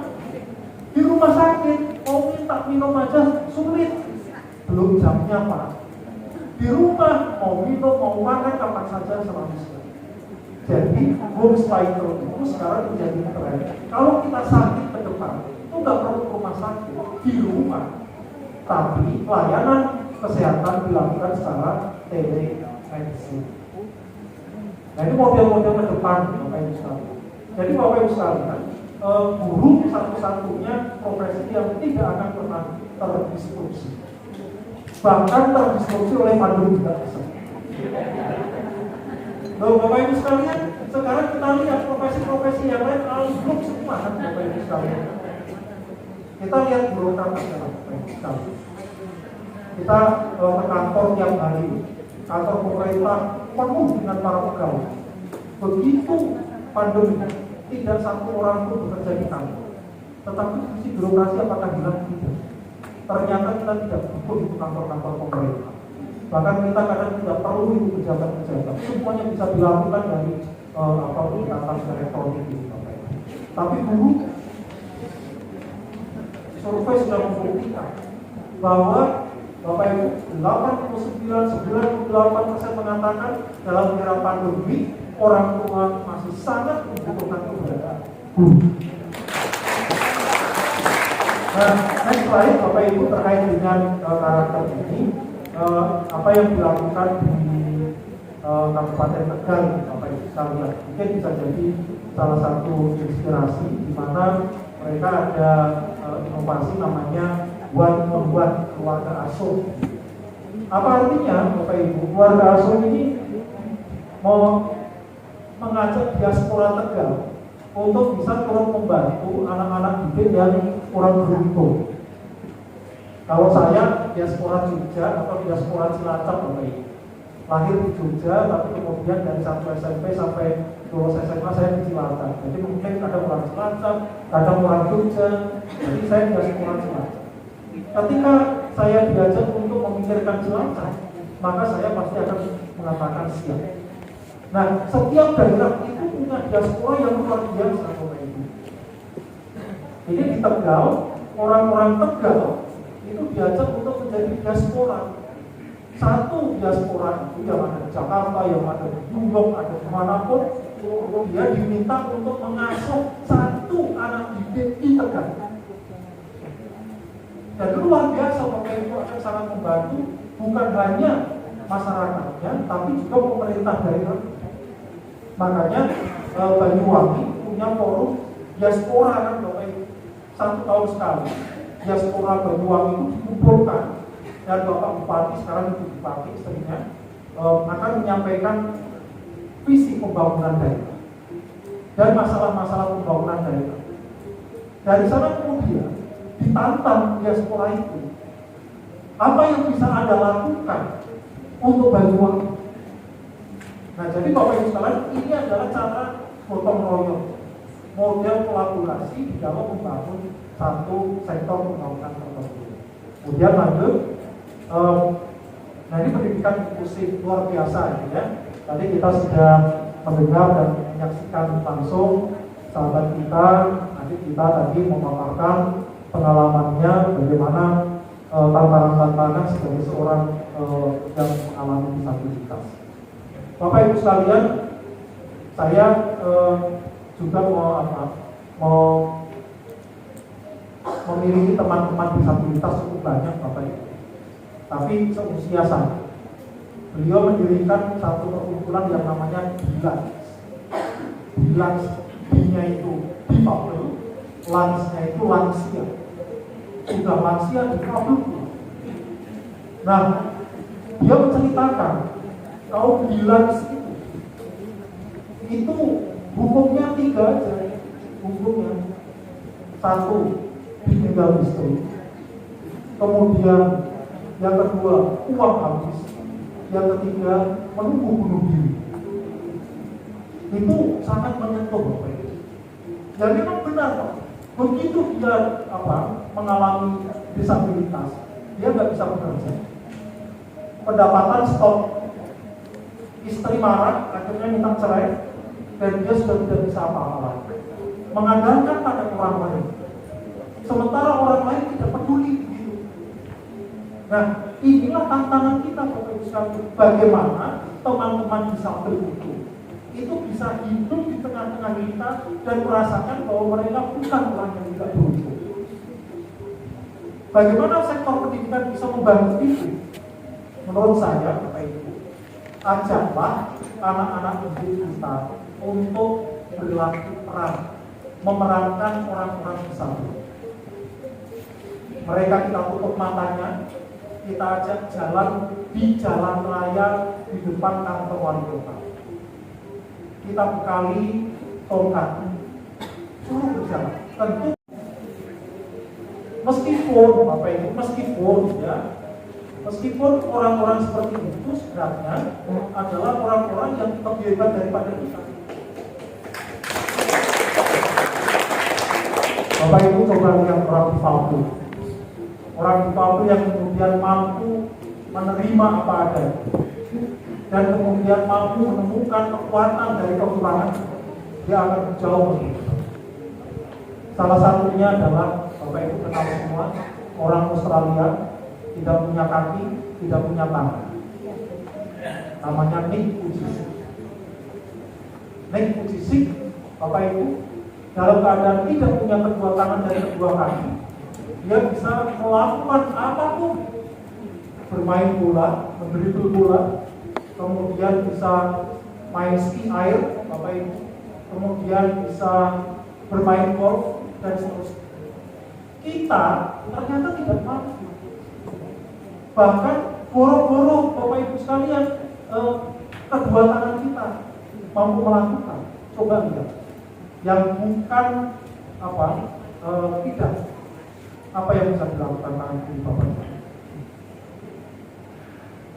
Di rumah sakit, mau minta minum aja sulit. Belum jamnya Pak. Di rumah, mau minum, mau makan kapan saja selama sekali. Jadi, home cycle itu sekarang menjadi tren. Kalau kita sakit ke depan, itu nggak perlu ke rumah sakit, di rumah. Tapi layanan kesehatan dilakukan secara telemedicine. Nah itu model-model ke depan Bapak Ibu sekalian. Jadi Bapak Ibu sekalian, guru satu-satunya profesi yang tidak akan pernah terdisrupsi. Bahkan terdisrupsi oleh pandemi juga bisa. Bapak Ibu sekalian, sekarang kita lihat profesi-profesi yang lain belum semua kan Bapak Ibu sekalian. Kita lihat birokrat Bapak Ibu sekalian. Kita ke kantor tiap hari, kantor pemerintah penuh dengan para pegawai. Begitu pandemi, tidak satu orang pun bekerja di kantor. Tetapi fungsi birokrasi apakah hilang? Tidak. Ternyata kita tidak butuh itu kantor-kantor pemerintah. Bahkan kita kadang tidak perlu itu pejabat-pejabat. Semuanya bisa dilakukan dari perikatan elektronik ini. Tapi dulu survei sudah membuktikan bahwa Bapak Ibu 99,98% mengatakan dalam era pandemi orang tua masih sangat membutuhkan keberadaan. Nah, next slide Bapak Ibu terkait dengan karakter ini, apa yang dilakukan di Kabupaten Tegal Bapak Ibu sekalian, mungkin bisa jadi salah satu inspirasi di mana mereka ada inovasi namanya membuat keluarga asuh. Apa artinya Bapak Ibu? Keluarga asuh ini mau mengajak diaspora Tegal untuk bisa turut membantu anak-anak didik yang kurang beruntung. Kalau saya diaspora Jogja atau diaspora Cilacap Bapak Ibu, lahir di Jogja tapi kemudian dari 1 SMP sampai lulus SMA saya di Cilacap. Jadi mungkin kadang orang Cilacap, kadang orang Jogja, jadi saya diaspora Cilacap. Ketika saya diajak untuk memikirkan Cilacap, maka saya pasti akan mengatakan siap. Nah, setiap daerah itu punya diaspora yang luar biasa, Bapak Ibu. Jadi di Tegal, orang-orang Tegal itu diajak untuk menjadi diaspora. Satu diaspora itu yang ada di Jakarta, yang ada di New York, ada di manapun, dia diminta untuk mengasuh satu anak didik di Tegal. Dan itu luar biasa, Bapak Ibu akan sangat membantu bukan hanya masyarakatnya, tapi juga pemerintah daerah. Makanya Banyuwangi punya forum diaspora kan Bapak Ibu, 1 tahun sekali. Diaspora Banyuwangi itu dikumpulkan dan Bapak Bupati sekarang itu Bupati istrinya akan menyampaikan visi pembangunan daerah dan masalah-masalah pembangunan daerah. Dari sana kemudian ditantang diaspora itu, apa yang bisa Anda lakukan untuk Banyuwangi? Nah, jadi Bapak Ibu sekalian, ini adalah cara gotong royong, model kolaborasi di dalam membangun satu sektor pembangunan tertentu. Kemudian lanjut, nah ini pendidikan inklusif luar biasa ya. Tadi kita sudah mendengar dan menyaksikan langsung sahabat kita, adik kita tadi memaparkan pengalamannya bagaimana tantangan-tantangan sebagai seorang yang mengalami disabilitas. Bapak Ibu sekalian, saya juga mau memiliki teman-teman disabilitas cukup banyak Bapak Ibu. Tapi seusia saya, beliau mendirikan satu perkumpulan yang namanya Bilans. Bilans, B-nya itu difabel, lansnya itu lansia. Sudah lansia difabel. Nah, dia menceritakan kalau Bilans itu hukumnya 3 aja. Hukumnya 1, ditinggal istri. Kemudian yang kedua, uang habis. Yang ketiga, menunggu bunuh diri. Itu sangat menyentuh Bapak Ibu. Dan memang benar Pak. Begitu dia mengalami disabilitas, dia nggak bisa bekerja. pendapatan stop, istri marah, akhirnya minta cerai, dan dia sudah tidak bisa apa-apa lagi, mengandalkan pada orang lain, sementara orang lain tidak peduli gitu. Nah, inilah tantangan kita Bapak Ibu sekalian, bagaimana teman-teman disabel itu bisa hidup di tengah-tengah kita dan merasakan bahwa mereka bukan orang yang tidak beruntung. Bagaimana sektor pendidikan bisa membantu itu? Menurut saya, Bapak Ibu, ajaklah anak-anak didik kita untuk berlaku peran, memerankan orang-orang disabel. Mereka kita tutup matanya, kita ajak jalan di jalan raya di depan kantor wali kota. Kita bekali tongkat, suruh berjalan. Tentu meskipun Bapak Ibu, meskipun orang-orang seperti itu sebenarnya adalah orang-orang yang lebih hebat daripada kita. Bapak Ibu coba lihat orang difabel yang kemudian mampu menerima apa adanya dan kemudian mampu menemukan kekuatan dari kekurangan, dia akan jauh lebih. Salah satunya adalah Bapak Ibu kenal semua, orang Australia, tidak punya kaki, tidak punya tangan. Namanya Nick Vujicic. Nick Vujicic, Bapak Ibu, dalam keadaan tidak punya kedua tangan dan kedua kaki, dia bisa melakukan apapun. Bermain bola, mendribble bola, kemudian bisa main ski air, Bapak Ibu, kemudian bisa bermain golf dan seterusnya. Kita ternyata tidak mampu. Bahkan boro-boro Bapak Ibu sekalian, kedua tangan kita mampu melakukan. Coba lihat, yang bukan tidak. Apa yang bisa dilakukan tangan kiri Bapak Ibu?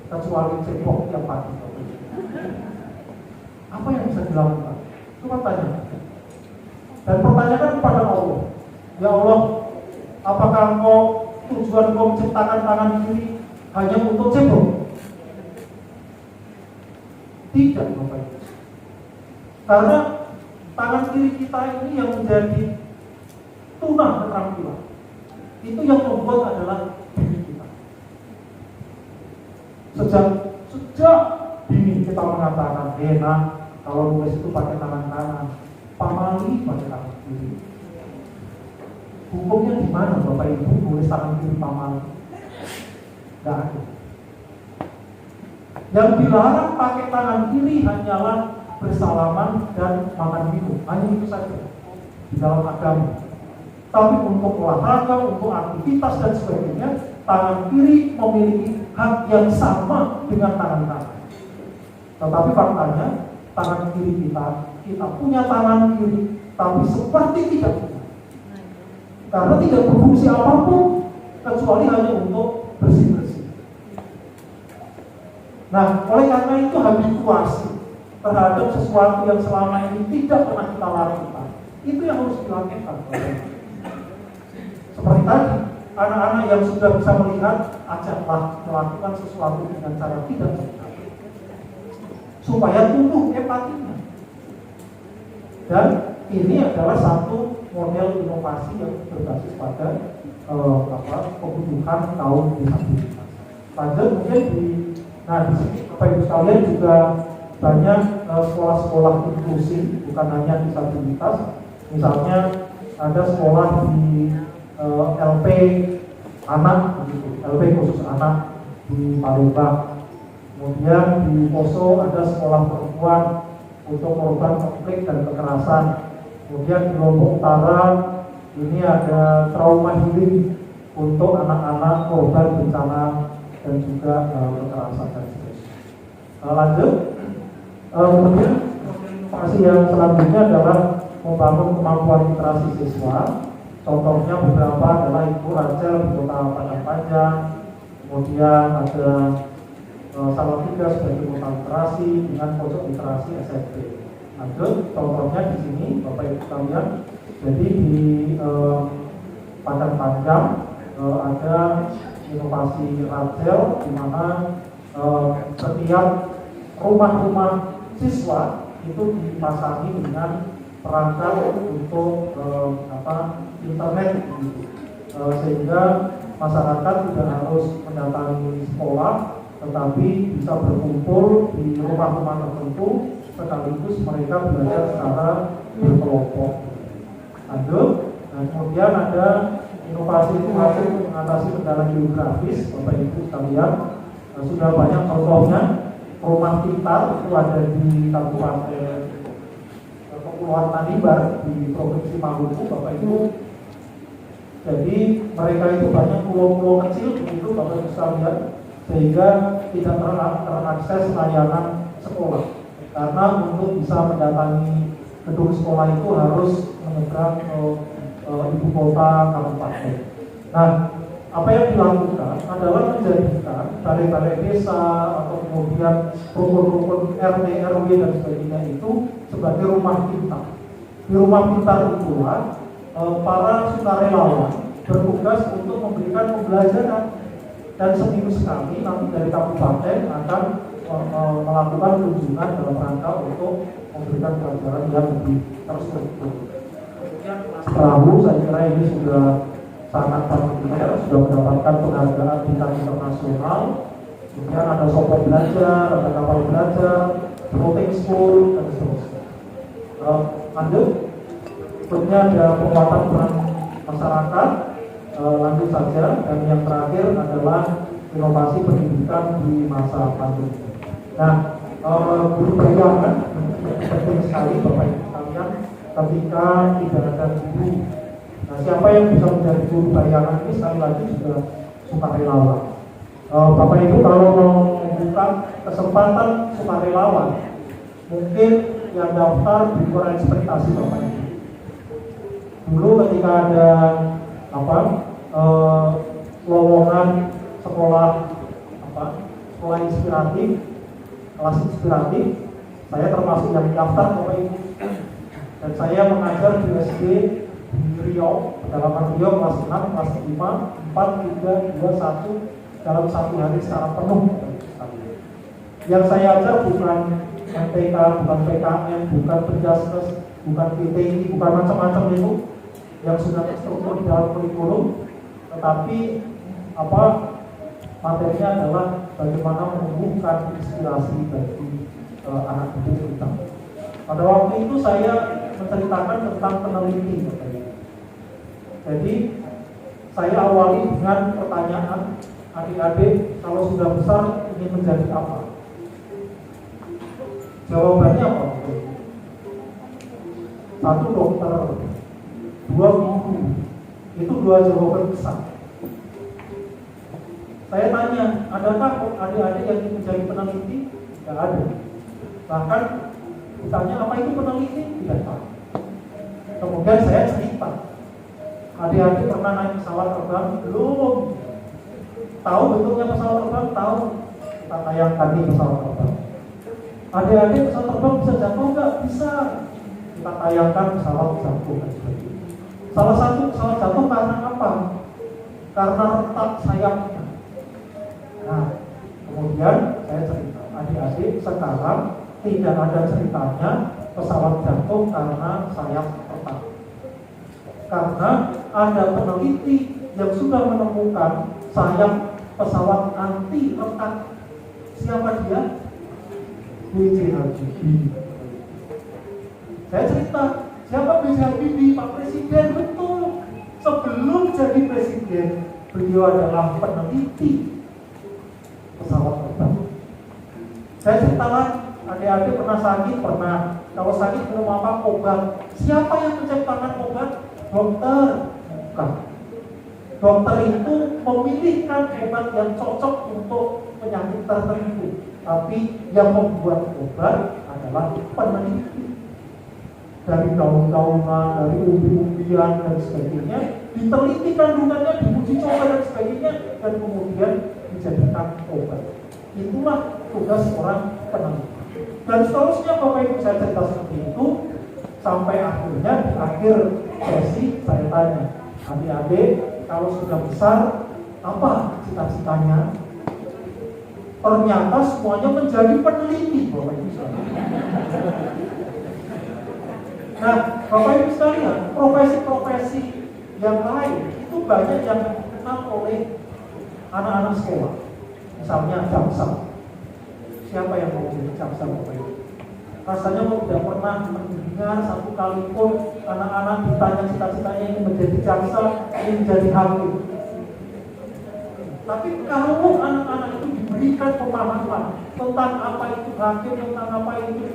Kecuali cebok yang pagi. Apa yang bisa dilakukan? Coba tanya. Dan pertanyakan kepada Allah, ya Allah, apakah tujuan Engkau menciptakan tangan kiri hanya untuk cebok? Tidak, Bapak Ibu. Karena tangan kiri kita ini yang menjadi tunah keterampilan. Itu yang membuat adalah diri kita. Sejak dini kita mengatakan, kalau nulis itu pakai tangan kanan, pamali pakai tangan kiri. Hukumnya di mana Bapak Ibu nulis tangan kiri pamali? Tidak ada. Yang dilarang pakai tangan kiri hanyalah bersalaman dan makan minum, hanya itu saja di dalam agama. Tapi untuk olahraga, untuk aktivitas dan sebagainya, tangan kiri memiliki hak yang sama dengan tangan kanan. Tetapi faktanya, tangan kiri kita punya tangan kiri, tapi seperti tidak punya. Karena tidak berfungsi apapun, kecuali hanya untuk bersih-bersih. Nah, oleh karena itu habituasi terhadap sesuatu yang selama ini tidak pernah kita lakukan, itu yang harus dilakukan. Seperti tadi, anak-anak yang sudah bisa melihat, ajaklah melakukan sesuatu dengan cara tidak benar, supaya tumbuh empatinya. Dan ini adalah satu model inovasi yang berbasis pada kebutuhan kaum disabilitas. Lanjut mungkin di sini Bapak Ibu sekalian juga banyak sekolah-sekolah inklusi, bukan hanya disabilitas. Misalnya ada sekolah di LP anak, LP khusus anak di Palembang. Kemudian di Poso ada sekolah perempuan untuk korban konflik dan kekerasan. Kemudian di Lombok Utara ini ada trauma healing untuk anak-anak korban bencana dan juga kekerasan dan sebagainya. Lanjut, kemudian inovasi yang selanjutnya adalah membangun kemampuan literasi siswa. Contohnya beberapa adalah Ibu Rachel di Kota Padang Panjang, kemudian ada Salatiga sebagai kota literasi dengan pojok literasi SMP. Lanjut, contohnya di sini Bapak Ibu sekalian, jadi di Padang Panjang ada inovasi Rachel di mana setiap rumah-rumah siswa itu dipasangi dengan perangkat untuk internet gitu. Sehingga masyarakat tidak harus mendatangi sekolah, tetapi bisa berkumpul di rumah-rumah tertentu sekaligus mereka belajar secara berkelompok. Lanjut, nah, kemudian ada inovasi-inovasi untuk mengatasi kendala geografis, Bapak Ibu sekalian. Sudah banyak contohnya. Rumah pintar itu ada di Kabupaten Kepulauan Tanimbar di Provinsi Maluku, Bapak Ibu. Jadi mereka itu banyak pulau-pulau kecil begitu, Bapak Ibu sekalian, sehingga tidak terakses layanan sekolah. Karena untuk bisa mendatangi gedung sekolah itu harus menyeberang ke ibu kota kabupaten. Nah, apa yang dilakukan adalah menjadikan balai-balai desa atau kemudian rukun-rukun RT, RW dan sebagainya itu sebagai rumah pintar. Di rumah pintar itulah para sukarelawan bertugas untuk memberikan pembelajaran, dan seminggu sekali nanti dari kabupaten akan melakukan kunjungan dalam rangka untuk memberikan pelajaran yang lebih terstruktur. Kemudian perahu, saya kira ini sudah sangat familiar, sudah mendapatkan penghargaan tingkat internasional. Kemudian ada sopo belajar, ada kapal belajar, floating school, dan seterusnya. Lanjut, berikutnya ada penguatan peran masyarakat. Lanjut saja, dan yang terakhir adalah inovasi pendidikan di masa pandemi. Nah, guru bayangan penting sekali Bapak Ibu sekalian ketika tidak ada guru. Nah, siapa yang bisa menjadi guru bayangan ini sekali lagi juga sukarelawan. Bapak Ibu kalau mau membuka kesempatan sukarelawan, mungkin yang daftar di luar ekspektasi Bapak Ibu. Dulu ketika ada lowongan sekolah sekolah inspiratif, kelas inspiratif, saya termasuk yang daftar Bapak Ibu. Dan saya mengajar di SD di Riau, pedalaman Riau, kelas 6, kelas 5, 4, 3, 2, 1 dalam satu hari secara penuh. Yang saya ajar bukan MTK, bukan PKN, bukan Penjaskes, bukan PTI, bukan macam-macam itu yang sudah terstruktur di dalam kurikulum, tetapi materinya adalah bagaimana menumbuhkan inspirasi bagi anak didik kita. Pada waktu itu saya menceritakan tentang peneliti. Jadi saya awali dengan pertanyaan, adik-adik kalau sudah besar ingin menjadi apa? Jawabannya apa? 1 dokter, 2 guru. Itu 2 jawaban besar. Saya tanya, adakah adik-adik yang ingin menjadi peneliti? Tidak ada. Bahkan ditanya apa itu peneliti? Tidak tahu. Kemudian saya cerita, adik-adik pernah naik pesawat terbang? Belum. Tahu bentuknya pesawat terbang? Tahu. Kita tayangkan di pesawat terbang. Adik-adik pesawat terbang bisa jatuh nggak? Bisa. Kita tayangkan pesawat jatuh. Salah satu pesawat jatuh karena apa? Karena retak sayapnya. Nah, kemudian saya cerita, adik-adik sekarang tidak ada ceritanya pesawat jatuh karena sayap retak. Karena ada peneliti yang sudah menemukan sayap pesawat anti retak. Siapa dia? B.J. Habibie. Saya cerita, siapa B.J. Habibie? Pak Presiden. Betul. Sebelum jadi presiden, beliau adalah peneliti pesawat terbang. Saya cerita lagi, adik-adik pernah sakit, pernah. Kalau sakit belum apa obat. Siapa yang menciptakan obat? Dokter. Bukan. Dokter itu memilihkan obat yang cocok untuk penyakit tertentu. Tapi yang membuat obat adalah peneliti. Dari daun-daunan, dari umbi-umbian dan sebagainya, diteliti kandungannya, diuji coba dan sebagainya, dan kemudian dijadikan obat. Itulah tugas orang peneliti. Dan seterusnya Bapak Ibu saya cerita seperti itu, sampai akhirnya di akhir sesi saya tanya, adik-adik kalau sudah besar apa cita-citanya? ternyata semuanya menjadi peneliti, Bapak Ibu sekalian. Nah, Bapak Ibu sekalian, profesi-profesi yang lain itu banyak yang dikenal oleh anak-anak sekolah. Misalnya jaksa. Siapa yang mau jadi jaksa, Bapak Ibu? Rasanya mau tidak pernah mendengar satu kali pun anak-anak ditanya cita-citanya ingin menjadi jaksa, ingin menjadi hakim. Tapi kalau anak-anak itu diberikan pemahaman tentang apa itu hakim, tentang apa itu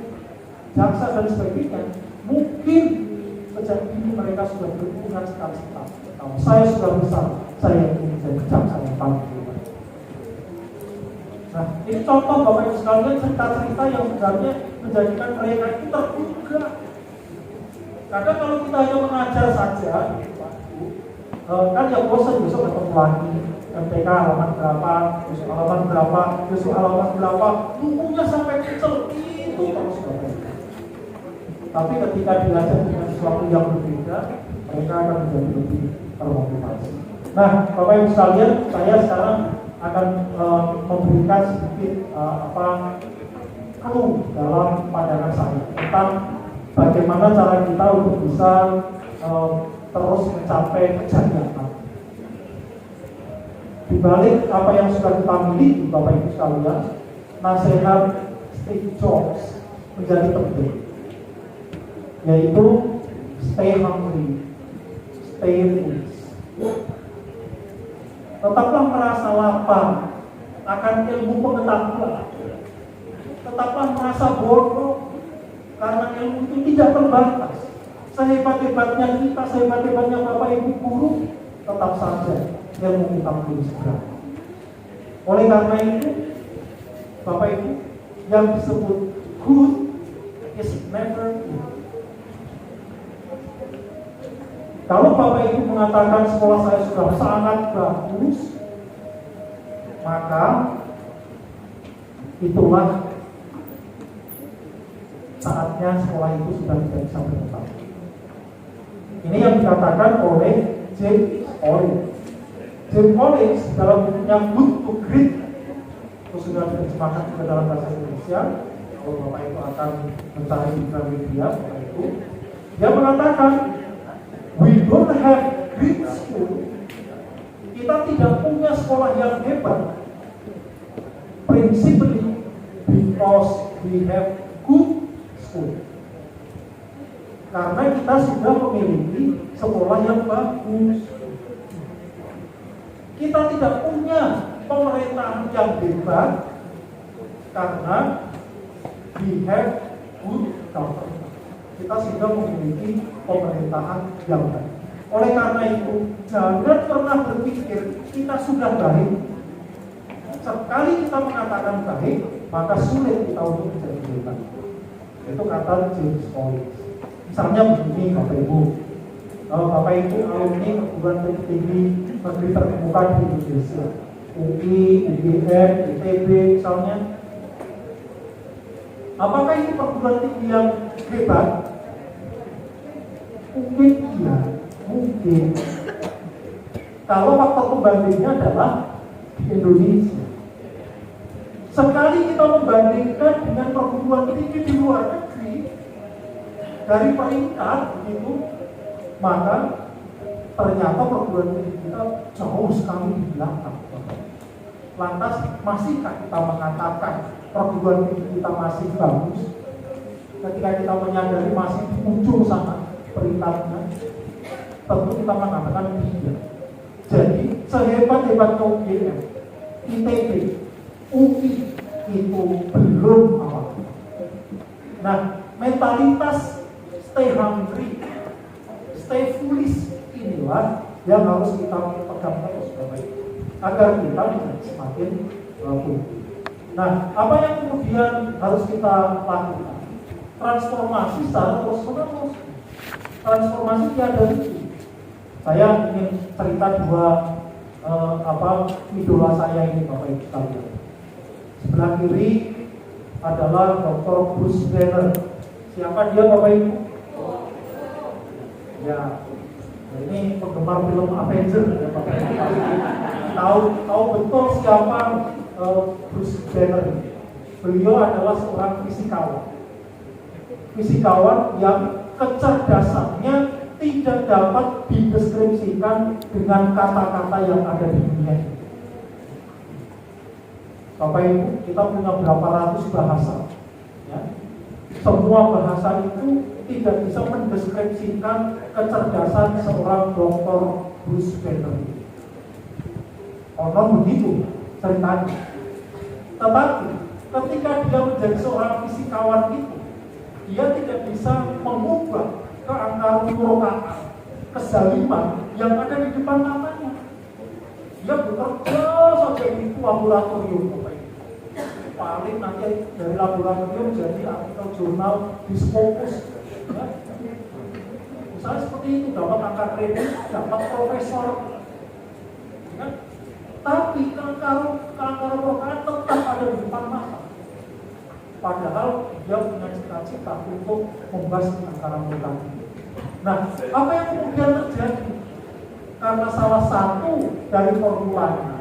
jaksa dan sebagainya, mungkin sejak dini mereka sudah berhubungan cita-cita. Kalau saya sudah besar, saya ingin menjadi jaksa yang paling hebat. Nah, ini contoh Bapak Ibu sekalian cerita-cerita yang sebenarnya menjadikan mereka itu terbuka. Kadang kalau kita hanya mengajar saja, kan ya bosan, besok ketemu lagi. MTK halaman berapa, besok halaman berapa, besok halaman berapa, bukunya sampai kecil itu terus Bapak Ibu. Tapi ketika diajar dengan sesuatu yang berbeda, mereka akan menjadi lebih termotivasi. Nah, Bapak Ibu sekalian, saya sekarang akan memberikan sedikit clue dalam pandangan saya tentang bagaimana cara kita untuk bisa terus mencapai kejayaan. Di balik apa yang sudah kita miliki, Bapak Ibu sekalian, nasihat Steve Jobs menjadi penting, yaitu stay hungry, stay foolish. Tetaplah merasa lapar akan ilmu pengetahuan. Tetaplah merasa bodoh karena ilmu itu tidak terbatas. Sehebat-hebatnya kita, sehebat-hebatnya Bapak Ibu guru, tetap saja ilmu kita belum seberapa. Oleh karena itu, Bapak Ibu, yang disebut good is never good. Kalau Bapak Ibu mengatakan sekolah saya sudah sangat bagus, maka itulah saatnya sekolah itu sudah tidak bisa berkembang. Ini yang dikatakan oleh James Collins. James Collins dalam bukunya Good to Great, itu sudah diterjemahkan juga dalam bahasa Indonesia. Kalau Bapak Ibu akan mencari di Gramedia, Bapak Ibu, dia mengatakan, we don't have great school. Kita tidak punya sekolah yang hebat, principally because we have good school. Karena kita sudah memiliki sekolah yang bagus. Kita tidak punya pemerintahan yang hebat karena we have good government. Kita sudah memiliki pemerintahan yang baik. Oleh karena itu, jangan pernah berpikir kita sudah baik. Sekali kita mengatakan baik, maka sulit kita untuk menjadi hebat. Itu kata James Collins. Misalnya begini, Bapak Ibu. Bapak Ibu alumni perguruan tinggi negeri terkemuka di Indonesia, UI, UGM, ITB misalnya. Apakah itu perguruan tinggi yang hebat? Mungkin iya, mungkin. Kalau faktor pembandingnya adalah di Indonesia. Sekali kita membandingkan dengan perguruan tinggi di luar negeri, dari peringkat begitu, maka ternyata perguruan tinggi kita jauh sekali di belakang. Lantas masihkah kita mengatakan perguruan tinggi kita masih bagus ketika kita menyadari masih di ujung sana peringkatnya? Tentu kita mengatakan tidak. Jadi sehebat-hebatnya UGM, ITB, UI itu belum awal. Nah, mentalitas stay hungry, stay foolish inilah yang harus kita pegang terus agar kita semakin tumbuh. Nah, apa yang kemudian harus kita lakukan? Transformasi secara terus-menerus. Transformasi tiada henti. Saya ingin cerita dua idola saya ini, Bapak Ibu sekalian. Sebelah kiri adalah Dr. Bruce Banner. Siapa dia, Bapak Ibu? Ya, ini penggemar film Avenger ya, Bapak Ibu. Tahu betul siapa Bruce Banner. Beliau adalah seorang fisikawan yang kecerdasannya tidak dapat dideskripsikan dengan kata-kata yang ada di dunia. Bapak Ibu, kita punya berapa ratus bahasa, ya. Semua bahasa itu tidak bisa mendeskripsikan kecerdasan seorang Dr. Bruce Banner. Konon begitu ceritanya. Tetapi ketika dia menjadi seorang fisikawan itu, dia tidak bisa mengubah keangkaran kezaliman yang ada di depan matanya. Dia bekerja saja di laboratorium. Paling nanti dari laboratorium jadi artikel jurnal Discopus. Ya. Misalnya seperti itu, dapat angka kredit, dapat profesor. Ya. Tapi keangkaran rokaat tetap ada di depan mata. Padahal dia punya cita-cita untuk membahas keangkaran rokaat. Nah, apa yang kemudian terjadi? Karena salah satu dari formulanya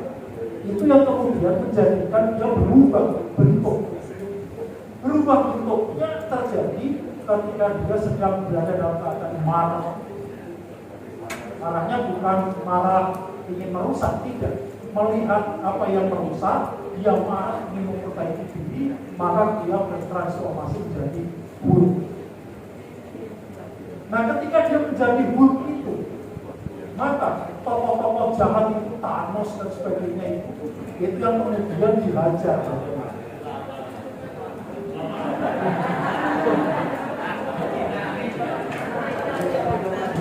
itu yang kemudian menjadikan dia berubah bentuk. Berubah bentuknya terjadi ketika dia sedang berada dalam keadaan marah. Marahnya bukan marah ingin merusak, tidak. Melihat apa yang merusak, dia marah ingin memperbaiki diri, maka dia bertransformasi menjadi Hulk. Nah, ketika dia menjadi Hulk itu, maka tokoh-tokoh jahat itu, Thanos dan sebagainya itu yang kemudian dihajar.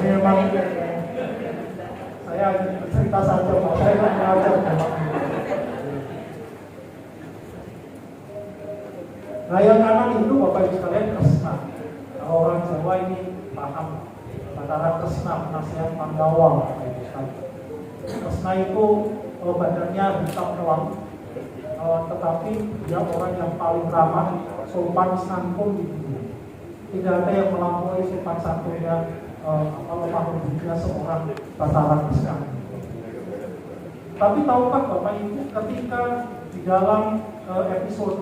Memang saya cerita saja, Pak. Saya tidak mengajar. Nah, yang kanan itu Bapak Ibu sekalian Kresna. Kalau orang Jawa ini paham. Antara Kresna, penasihat Pandawa. Kresna itu badannya hitam kelam, tetapi dia orang yang paling ramah, sopan santun di dunia. Tidak ada yang melampaui sopan santunnya lemah lembutnya seorang Batara Kresna. Tapi tahukah Bapak Ibu, ketika di dalam episode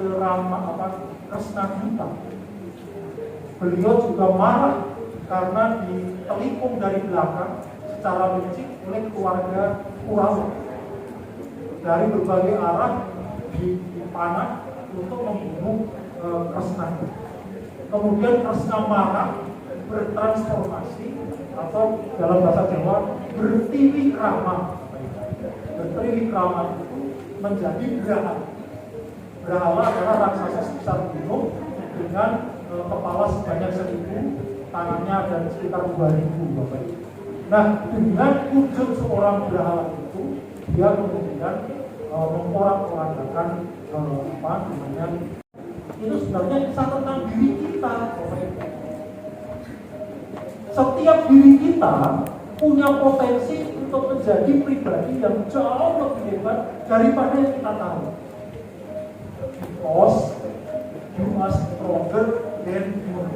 Kresna Gita, beliau juga marah karena ditelikung dari belakang secara licik oleh keluarga Kurawa. Dari berbagai arah dipanah untuk membunuh Kresna. Kemudian Kresna marah, bertransformasi, atau dalam bahasa Jawa bertiwikrama. Bertiwikrama itu menjadi Brahala. Brahala adalah raksasa sebesar gunung dengan kepala sebanyak 1.000, tangannya ada sekitar 2.000 Bapak. Nah, dengan wujud seorang Brahala itu, dia kemudian memporak-porandakan itu sebenarnya kisah tentang diri kita, Bapak. Setiap diri kita punya potensi untuk menjadi pribadi yang jauh lebih hebat daripada yang kita tahu. Because you are stronger than you know.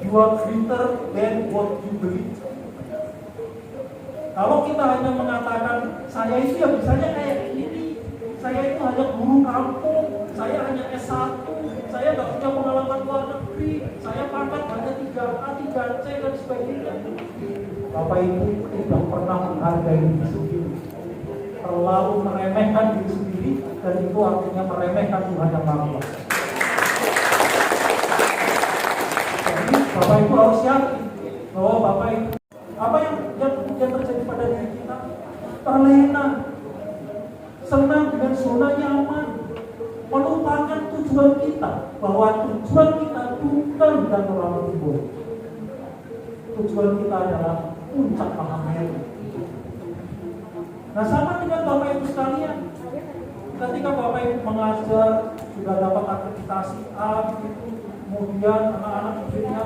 You are greater than what you believe. Kalau kita hanya mengatakan saya itu ya bisanya kayak ini, saya itu hanya guru kampung, saya hanya S1, saya nggak punya pengalaman luar negeri, saya pangkat hanya 3A, 3C dan sebagainya. Bapak Ibu tidak pernah menghargai diri sendiri, terlalu meremehkan diri sendiri, dan itu artinya meremehkan Tuhan yang Maha Kuasa. Jadi Bapak Ibu harus yakin bahwa Bapak Ibu apa yang kemudian terjadi pada diri kita, terlena, senang dengan zona nyaman, melupakan tujuan kita, bahwa tujuan kita bukan dan orang timur. Tujuan kita adalah puncak Mahameru. Nah, sama dengan Bapak Ibu sekalian, ketika Bapak Ibu mengajar sudah dapat akreditasi A, kemudian anak-anak muridnya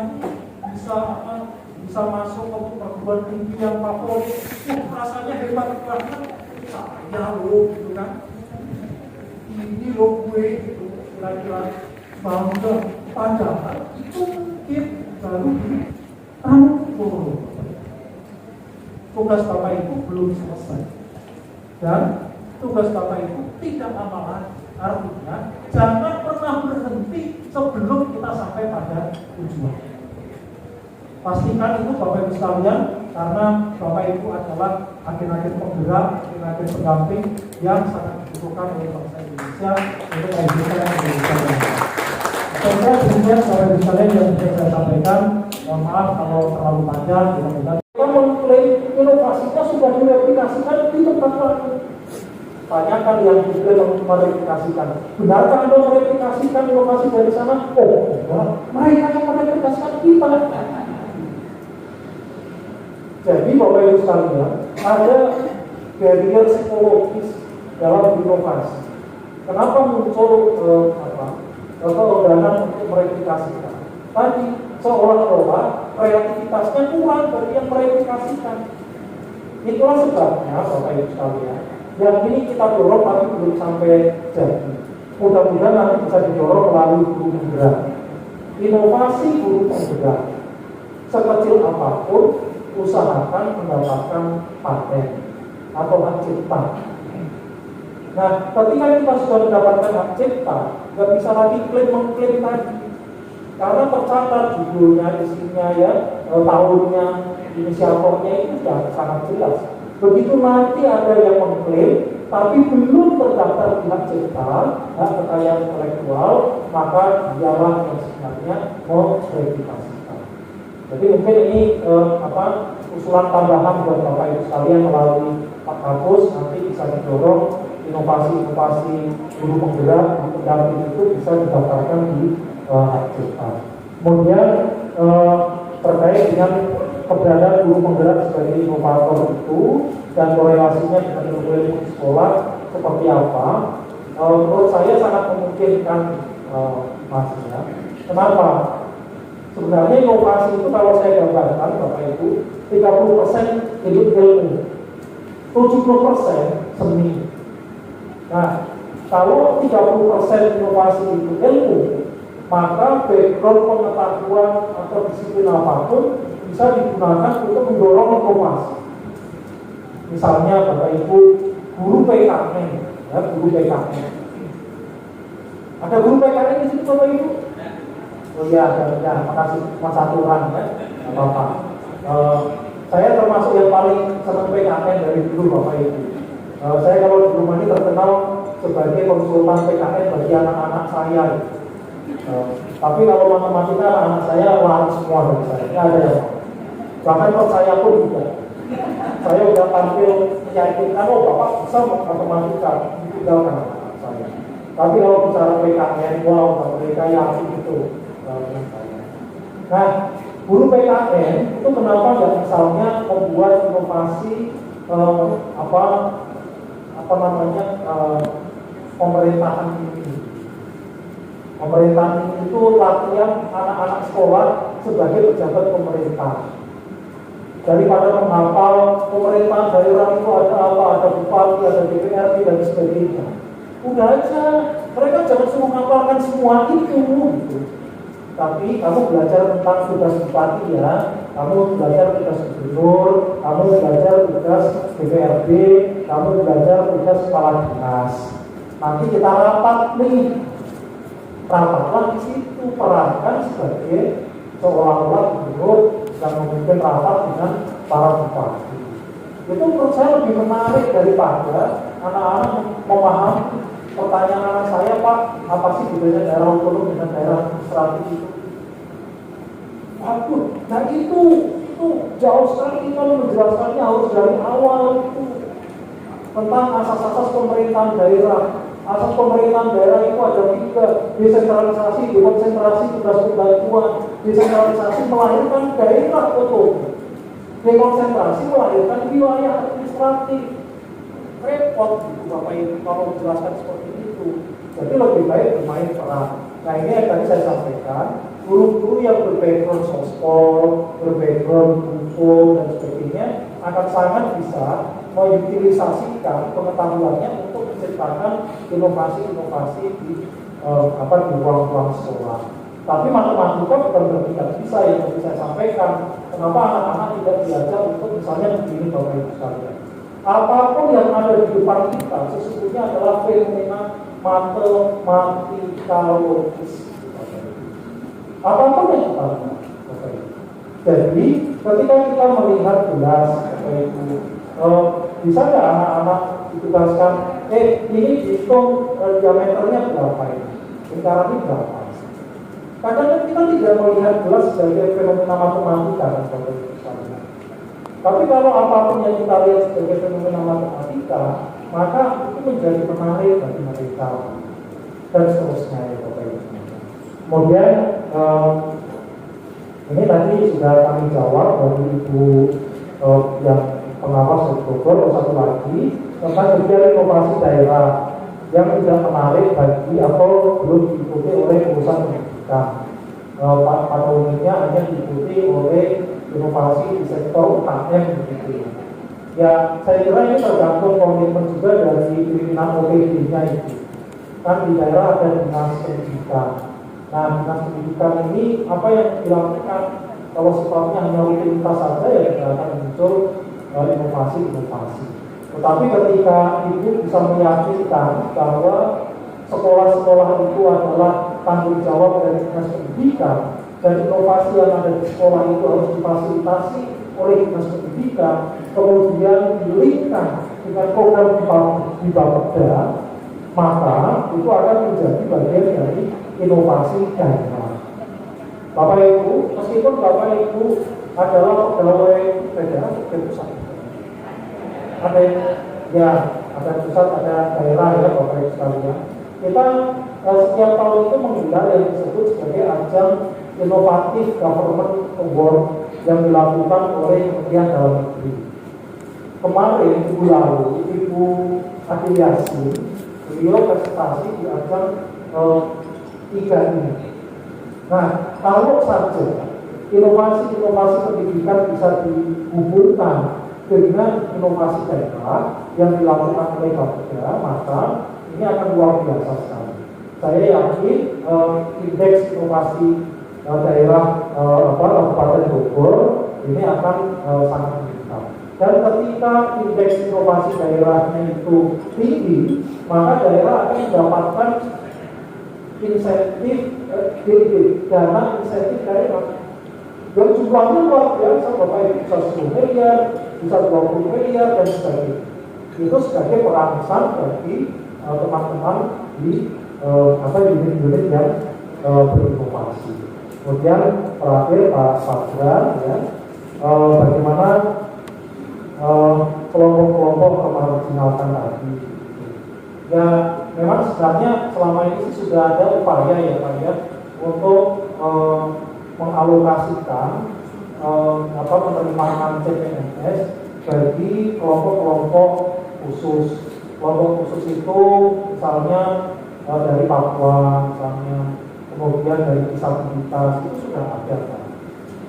bisa masuk ke perguruan tinggi yang favorit, rasanya hebat banget. Saya loh, gitu kan? Ini loh gue, gitu, kira-kira bangga. Padahal itu mungkin baru rangkul. Tugas Bapak Ibu belum selesai. Dan tugas Bapak Ibu tidak lama lagi. Artinya jangan pernah berhenti sebelum kita sampai pada tujuan. Pastikan itu Bapak Ibu sekalian, karena Bapak Ibu adalah agen-agen penggerak, agen-agen pendamping yang sangat dibutuhkan oleh bangsa Indonesia untuk mewujudkan Indonesia yang baik. Saya demikian Bapak Ibu sekalian yang bisa saya sampaikan. Mohon maaf kalau terlalu panjang. Kita mengklaim inovasinya sudah direplikasikan di tempat lain. Tanyakan yang diklaim mereplikasikan. Benarkah Anda mereplikasikan inovasi dari sana? Oh, enggak. Mereka yang mereplikasikan kita. Jadi Bapak Ibu sekalian, ada barrier psikologis dalam inovasi. Kenapa muncul keengganan untuk mereplikasikan? Tadi seolah-olah kreativitasnya kurang dari yang mereplikasikan. Itulah sebabnya Bapak Ibu sekalian, yang ini kita dorong tapi belum sampai jadi. Mudah-mudahan nanti bisa didorong melalui guru penggerak. Inovasi guru penggerak, sekecil apapun, usahakan mendapatkan paten atau hak cipta. Nah, ketika kita sudah mendapatkan hak cipta, nggak bisa lagi mengklaim tadi, karena tercatat judulnya, isinya ya, tahunnya, inisiatornya itu sudah sangat jelas. Begitu nanti ada yang mengklaim, tapi belum terdaftar di hak cipta, hak kekayaan intelektual, maka dialah yang sebenarnya memverifikasikan. Jadi mungkin ini usulan tambahan buat Bapak Ibu sekalian melalui Pak Kapus, nanti bisa didorong inovasi-inovasi guru penggerak, pendamping itu bisa didaftarkan di hak cipta. Kemudian terkait dengan keberadaan guru penggerak sebagai inovator itu dan korelasinya dengan ilmu sekolah seperti apa, menurut saya sangat memungkinkan, Mas ya. Kenapa? Sebenarnya inovasi itu kalau saya gambarkan Bapak Ibu, 30% hidup ilmu, 70% seni. Nah, kalau 30% inovasi itu ilmu, maka background pengetahuan atau disiplin apapun bisa digunakan untuk mendorong inovasi. Misalnya Bapak Ibu, guru PKN, ya, guru PKN. Ada guru PKN di situ Bapak Ibu? Oh iya, ya, makasih Mas Aturan ya, Bapak. Saya termasuk yang paling senang PKN dari dulu Bapak Ibu. Saya kalau di rumah ini terkenal sebagai konsultan PKN bagi anak-anak saya. Tapi kalau matematika anak saya lari semua dari saya, nggak ada yang mau. Bahkan kalau saya pun juga. Saya udah tampil meyakinkan, oh Bapak bisa matematika, tinggalkan anak saya. Tapi kalau bicara PKN, wow, mereka yakin itu. Nah, guru PKN itu kenapa nggak misalnya membuat inovasi pemerintahan ini? Pemerintahan ini itu latihan anak-anak sekolah sebagai pejabat pemerintah. Daripada menghafal pemerintahan daerah itu ada apa, ada bupati, ada DPRD dan sebagainya. Udah aja, mereka jangan semua menghafalkan semua itu gitu. Tapi kamu belajar tentang tugas bupati ya, kamu belajar tugas gubernur, kamu belajar tugas DPRD, kamu belajar tugas kepala dinas. Nanti kita rapat nih, rapatlah di situ, perankan sebagai seolah-olah gubernur yang memimpin rapat dengan para bupati. Itu menurut saya lebih menarik daripada anak-anak memahami. Pertanyaan anak saya, Pak, apa sih bedanya daerah otonom dengan daerah administratif itu? Waduh, nah itu jauh sekali kita menjelaskannya harus dari awal itu tentang asas-asas pemerintahan daerah. Asas pemerintahan daerah itu ada 3: desentralisasi, dekonsentrasi, tugas pembantuan. Desentralisasi melahirkan daerah otonom, dekonsentrasi melahirkan wilayah administratif. Repot gitu Bapak Ibu kalau menjelaskan seperti itu. Jadi lebih baik bermain peran. Nah ini yang tadi saya sampaikan, guru-guru yang berbackground sospol, berbackground hukum dan sebagainya akan sangat bisa mengutilisasikan pengetahuannya untuk menciptakan inovasi-inovasi di ruang-ruang sekolah. Tapi matematika bukan berarti tidak bisa, yang tadi saya sampaikan. Kenapa anak-anak tidak diajar untuk misalnya begini Bapak Ibu sekalian? apapun yang ada di depan kita sesungguhnya adalah fenomena matematikologis. Apapun yang kita lihat. Jadi ketika kita melihat gelas bisa nggak anak-anak ditugaskan, ini dihitung diameternya berapa ini, lingkarannya berapa? Kadang-kadang kita tidak melihat gelas sebagai fenomena matematika dan sebagainya. Tapi kalau apapun yang kita lihat sebagai fenomena matematika, maka itu menjadi menarik bagi mereka dan seterusnya. Kemudian ini tadi sudah kami jawab dari Ibu yang pengawas Bogor. Satu lagi tentang kegiatan inovasi daerah yang tidak menarik bagi atau belum diikuti oleh urusan pendidikan. Pada umumnya hanya diikuti oleh inovasi di sektor UKM begitu. Ya, saya kira ini tergantung komitmen juga dari pimpinan OPD-nya itu. Kan di daerah ada dinas pendidikan. Nah, dinas pendidikan ini apa yang dilakukan? Kalau sifatnya hanya rutinitas saja ya tidak akan muncul inovasi-inovasi. Tetapi ketika ibu bisa meyakinkan bahwa sekolah-sekolah itu adalah tanggung jawab dari dinas pendidikan dan inovasi yang ada di sekolah itu harus difasilitasi oleh dinas pendidikan, kemudian dilingkan dengan program di Bapeda, maka itu akan menjadi bagian dari inovasi daerah. Bapak Ibu, meskipun Bapak Ibu adalah pegawai daerah di pusat, ada ya, ada pusat, ada daerah ya Bapak Ibu sekalian. Kita setiap tahun itu menggelar yang disebut sebagai ajang inovatif government award yang dilakukan oleh Kementerian Dalam Negeri. Kemarin minggu lalu Ibu Adi Yasin beliau presentasi di ajang 3 ini. Nah, kalau saja inovasi-inovasi pendidikan bisa dihubungkan dengan inovasi daerah yang dilakukan oleh Bapeda, maka ini akan luar biasa sekali. Saya yakin indeks inovasi daerah Kabupaten Bogor ini akan sangat meningkat. Dan ketika indeks inovasi daerahnya itu tinggi, maka daerah akan mendapatkan insentif dana insentif daerah. Dan jumlahnya luar biasa, Bapak Ibu, bisa 10 miliar, bisa 20 miliar dan sebagainya. Itu sebagai perangsang bagi teman-teman di unit-unit yang berinovasi. Kemudian terakhir Pak Fadran ya, bagaimana kelompok-kelompok memarginalkan tadi. Ya memang sebenarnya selama ini sudah ada upaya ya Pak ya untuk mengalokasikan penerimaan CPNS bagi kelompok-kelompok khusus. Kelompok khusus itu misalnya dari Papua misalnya, kemudian dari disabilitas itu sudah ada kan.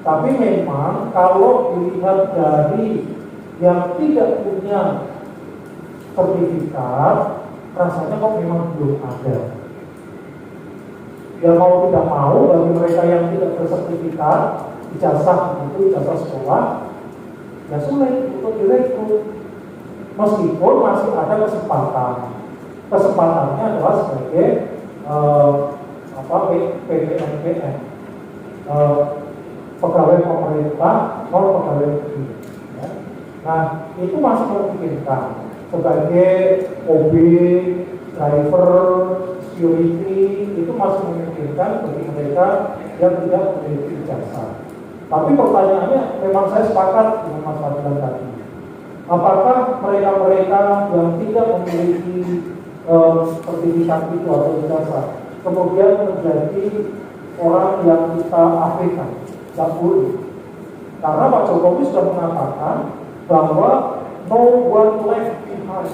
Tapi memang kalau dilihat dari yang tidak punya sertifikat, rasanya kok memang belum ada. Ya mau tidak mau bagi mereka yang tidak bersertifikat, ijazah itu ijazah sekolah, ya sulit untuk direkrut. Meskipun masih ada kesempatan. Kesempatannya adalah sebagai PPNPN, pegawai pemerintah non pegawai negeri. Ya. Nah itu masih memungkinkan sebagai OB, driver, security itu masih memungkinkan bagi mereka yang tidak memiliki ijazah. Tapi pertanyaannya, memang saya sepakat dengan Mas Fadlan tadi. Apakah mereka-mereka yang tidak memiliki sertifikat itu atau ijazah kemudian menjadi orang yang kita abaikan? Tidak boleh. Karena Pak Jokowi sudah mengatakan bahwa no one left behind.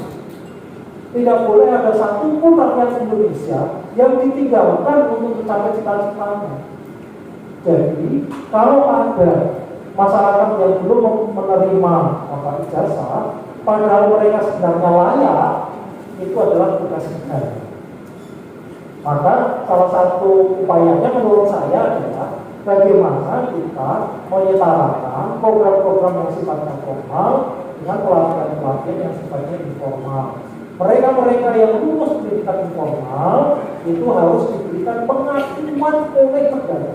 Tidak boleh ada satupun rakyat Indonesia yang ditinggalkan untuk mencapai cita-citanya. Jadi kalau ada masyarakat yang belum menerima ijazah, padahal mereka sebenarnya layak, itu adalah tugas negara. Maka salah satu upayanya menurut saya adalah bagaimana kita menyetarakan program-program yang sifatnya formal dengan pelatihan-pelatihan yang sifatnya informal. Mereka-mereka yang lulus pendidikan informal itu harus diberikan pengakuan oleh negara.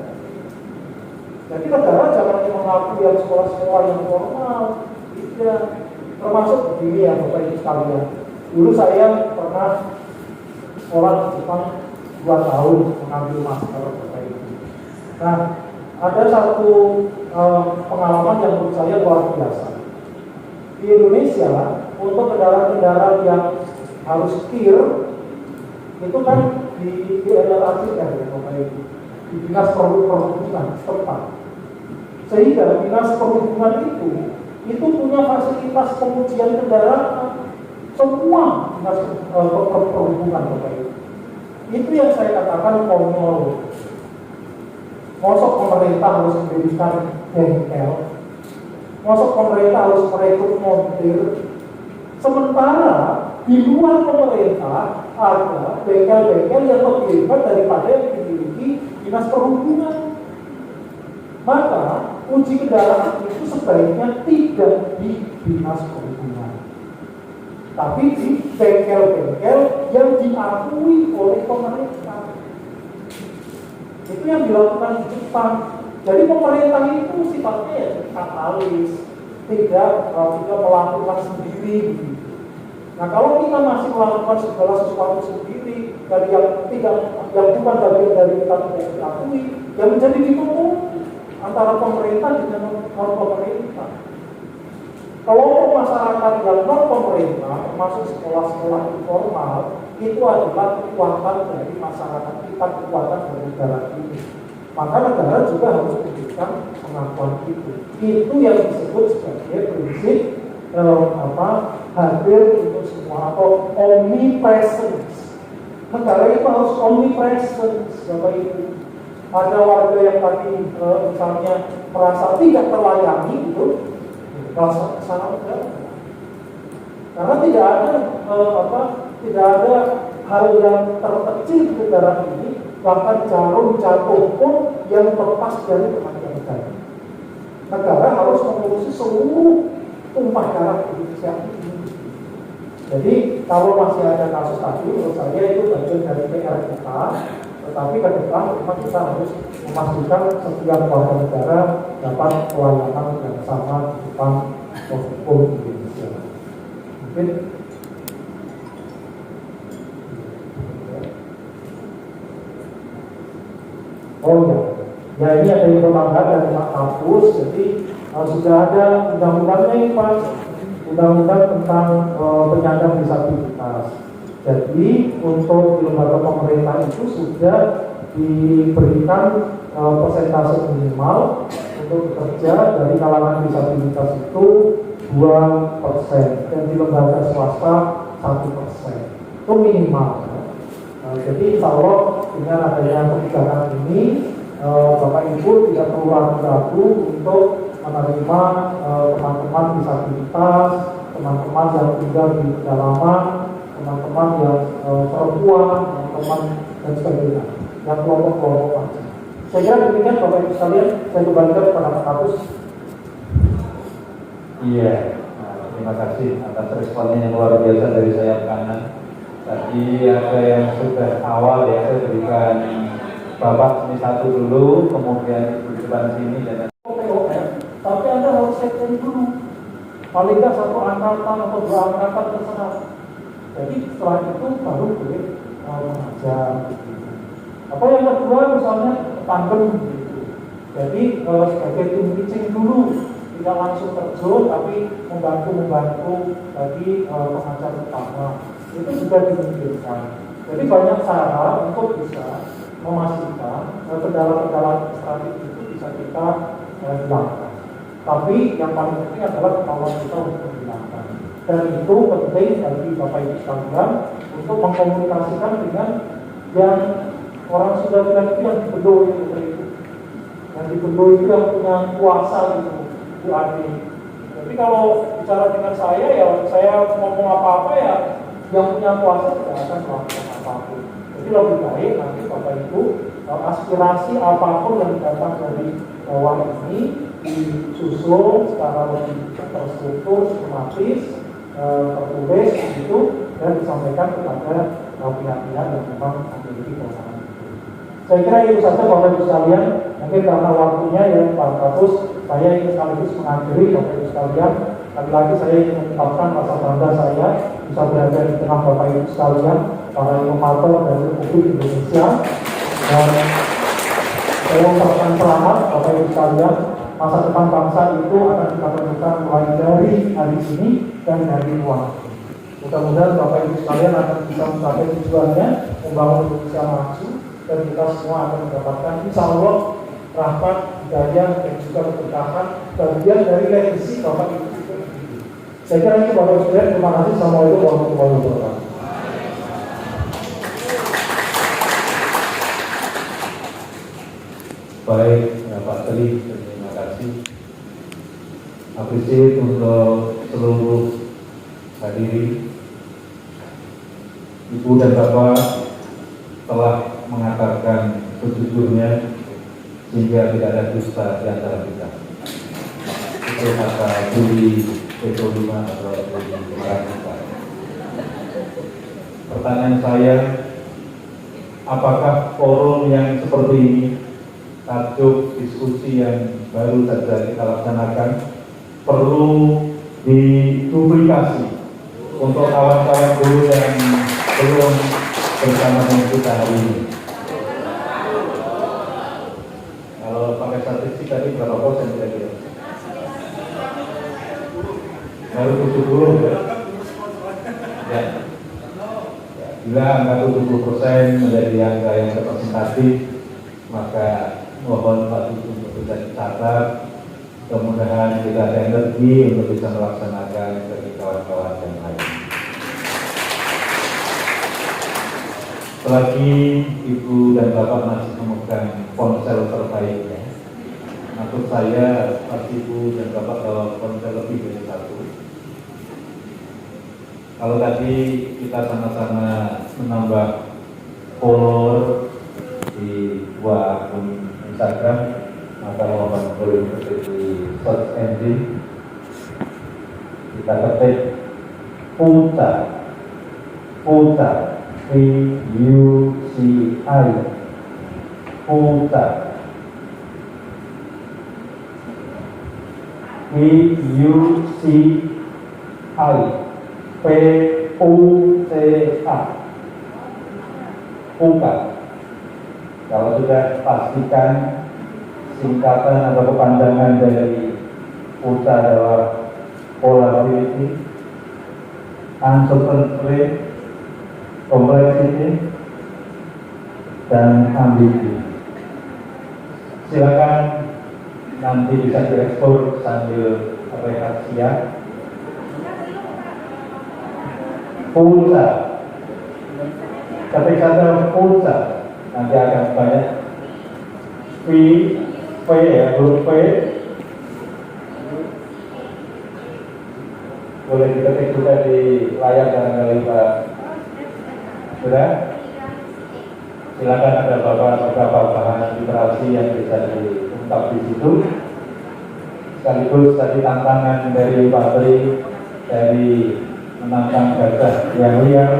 Jadi negara jangan mengakui yang sekolah-sekolah yang formal, tidak. Termasuk begini ya Bapak Ibu sekalian. Dulu saya pernah sekolah di Jepang 2 tahun mengambil master Bapak Ibu. Nah, ada satu pengalaman yang menurut saya luar biasa. Di Indonesia untuk kendaraan-kendaraan yang harus kir itu kan di LLACR ya Bapak Ibu, di Dinas Perhubungan setempat. Sehingga Dinas Perhubungan itu punya fasilitas pengujian kendaraan semua Dinas Perhubungan Bapak Ibu. Itu yang saya katakan konyol. Mosok pemerintah harus mendirikan bengkel, mosok pemerintah harus merekrut montir, sementara di luar pemerintah ada bengkel-bengkel yang lebih hebat daripada yang dimiliki Dinas Perhubungan. Maka uji kendaraan itu sebaiknya tidak di Dinas Perhubungan, tapi di bengkel-bengkel yang diakui oleh pemerintah. Itu yang dilakukan di Jepang. Jadi pemerintah itu sifatnya ya katalis, tidak melakukan sendiri. Nah kalau kita masih melakukan segala sesuatu sendiri dari yang bukan bagian dari kita tidak diakui, yang menjadi bingung antara pemerintah dengan non pemerintah. Kelompok masyarakat yang non pemerintah, termasuk sekolah-sekolah informal, itu adalah kekuatan dari masyarakat kita, kekuatan dari negara ini. Maka negara juga harus memberikan pengakuan itu. Itu yang disebut sebagai prinsip hadir untuk semua atau omnipresence. Negara itu harus omnipresence, Bapak Ibu. Ada warga yang tadi misalnya merasa tidak terlayani itu, rasa kesana enggak. Karena tidak ada hal yang terkecil di negara ini, bahkan jarum jatuh pun yang terlepas dari perhatian negara. Negara harus mengurusi seluruh tumpah darah Indonesia ini. Jadi kalau masih ada kasus tadi, menurut saya itu bagian dari PR kita. Tetapi ke depan memang kita harus memastikan setiap warga negara dapat pelayanan yang sama di depan hukum Indonesia. Mungkin ya ini ada informasi dari Pak Kapus. Jadi sudah ada undang-undangnya ini Pak, undang-undang tentang penyandang disabilitas. Jadi untuk lembaga pemerintah itu sudah diberikan persentase minimal untuk bekerja dari kalangan disabilitas itu 2%, dan di lembaga swasta 1%. Itu minimal. Jadi insya Allah dengan adanya kebijakan ini, Bapak Ibu tidak perlu ragu-ragu untuk menerima teman-teman disabilitas, teman-teman yang tinggal di pedalaman, teman-teman yang perempuan, teman-teman dan sebagainya, yang kelompok-kelompok macam. Saya kira demikian Bapak Ibu sekalian, saya kembalikan kepada Pak Kapus. Iya, terima kasih atas responnya yang luar biasa dari sayap kanan. Tadi ada yang sudah awal ya, saya berikan Bapak ini satu dulu, kemudian Ibu depan sini dan tapi Anda harus setting dulu. Paling nggak 1 angkatan atau 2 angkatan terserah. Jadi setelah itu baru boleh mengajar. Apa yang kedua misalnya tandem gitu. Jadi sebagai tim pitching dulu, tidak langsung terjun tapi membantu bagi pengajar utama. Itu juga dimungkinkan. Jadi banyak cara untuk bisa memastikan kendala-kendala administratif itu bisa kita hilangkan. Tapi yang paling penting adalah kemauan kita untuk menghilangkan. Dan itu penting bagi Bapak Ibu sekalian untuk mengkomunikasikan dengan yang orang sudah bilang itu yang dibendoi itu. Yang dibendoi itu yang punya kuasa itu, Bu Adi. Jadi kalau bicara dengan saya, ya saya ngomong apa-apa ya yang punya kuasa tidak akan melakukan apapun. Jadi lebih baik nanti Bapak Ibu aspirasi apapun yang datang dari bawah ini disusun secara lebih terstruktur, sistematis, tertulis gitu, dan disampaikan kepada pihak-pihak yang memang memiliki kewenangan itu. Saya kira itu saja Bapak Ibu sekalian. Mungkin karena waktunya ya Pak Kapus, saya ingin sekaligus mengakhiri Bapak Ibu sekalian. Lagi-lagi saya ingin mengucapkan rasa bangga saya bisa berada di tengah Bapak Ibu sekalian, para inovator dari Republik Indonesia. Dan saya mengucapkan selamat Bapak Ibu sekalian. Masa depan bangsa itu akan kita tentukan mulai dari hari ini dan dari luar. Mudah-mudahan Bapak Ibu sekalian akan bisa mencapai tujuannya, membangun Indonesia maju, dan kita semua akan mendapatkan insya Allah rahmat, hidayah, dan juga keberkahan bagian dari legacy Bapak Ibu. Saya kira itu Bapak Ibu sekalian. Terima kasih. Assalamualaikum warahmatullahi wabarakatuh. Baik, Pak Tri, terima kasih. Apresiasi untuk seluruh hadirin. Ibu dan Bapak telah mengatakan sejujurnya sehingga tidak ada dusta di antara kita. Itu kata Juli P5 atau Juli Maratika. Pertanyaan saya, apakah forum yang seperti ini, tajuk diskusi yang baru saja kita laksanakan, perlu diduplikasi untuk kawan-kawan guru yang belum bersama dengan kita hari ini? Kalau pakai statistik tadi berapa persen kira-kira? Baru 70 ya? Ya. Bila angka 70% menjadi angka yang representatif, maka mohon Pak Ibu untuk bisa dicatat. Kemudahan kita ada energi untuk bisa melaksanakan bagi kawan-kawan yang lain. Selagi Ibu dan Bapak masih memegang ponsel terbaiknya, maksud saya pasti Ibu dan Bapak bawa ponsel lebih dari satu. Kalau tadi kita sama-sama menambah follower di dua akun Instagram, maka mohon boleh ketik di search engine, kita ketik Puca, Puca, P-U-C-I, Puca, P-U-C-I, P-U-C-A, Puca. Kalau sudah pastikan singkatan atau kepanjangan dari Puca adalah polarity, uncertainty, complexity, dan ambiguity. Silakan nanti bisa diekspor sambil rehat siang. Puca, ketika ada Puca nanti akan banyak P ya, huruf P boleh diketik juga di layar barangkali Pak. Sudah? Silakan ada beberapa bahan literasi yang bisa diungkap di situ. Sekaligus tadi tantangan dari Pak Tri dari menantang gajah yang liar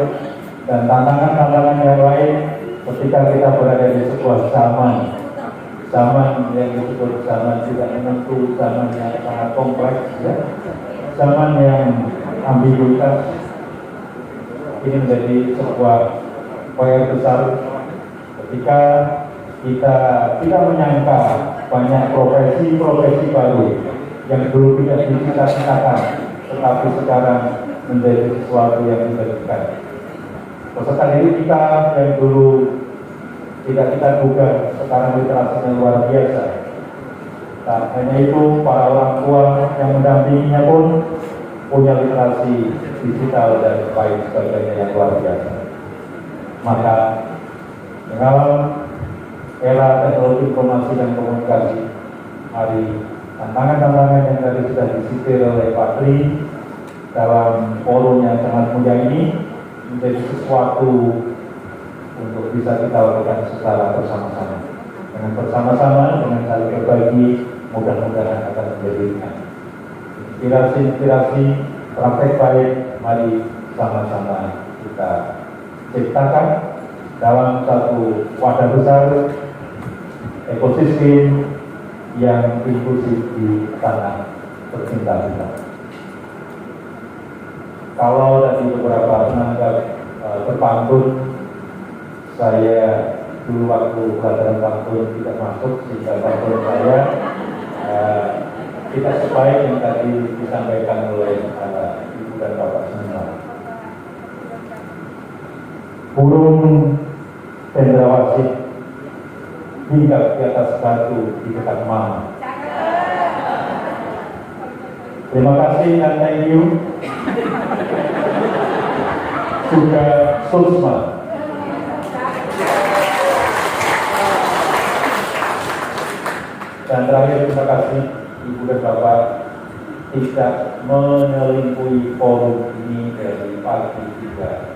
dan tantangan-tantangan yang lain ketika kita berada di sebuah zaman yang disebut zaman tidak menentu, zaman yang sangat kompleks, ya, zaman yang ambiguitas. Ini menjadi sebuah PR besar ketika kita tidak menyangka banyak profesi baru yang dulu tidak dicita-citakan, tetapi sekarang menjadi sesuatu yang dilakukan. Peserta didik kita yang dulu tidak kita duga sekarang literasinya luar biasa. Tak hanya itu, para orang tua yang mendampinginya pun punya literasi digital dan lain sebagainya yang luar biasa. Maka dalam era teknologi informasi dan komunikasi, mari tantangan-tantangan yang tadi sudah disisir oleh Pak Tri dalam forum yang sangat mulia ini menjadi sesuatu untuk bisa kita lakukan secara bersama-sama. Dengan bersama-sama, dengan saling berbagi, mudah-mudahan akan menjadikan inspirasi-inspirasi praktek baik. Mari sama-sama kita ciptakan dalam satu wadah besar ekosistem yang inklusif di tanah tercinta kita. Kalau dari beberapa penanggap berpantun, saya dulu waktu pelajaran pantun tidak masuk, sehingga pantun saya tidak sebaik yang tadi disampaikan oleh Ibu dan Bapak semua. Burung cendrawasih hinggap di atas batu di dekat mama. Terima kasih dan thank you. Juga Susma. Dan terakhir terima kasih Ibu dan Bapak tidak menyelingkuhi forum ini dari pagi hingga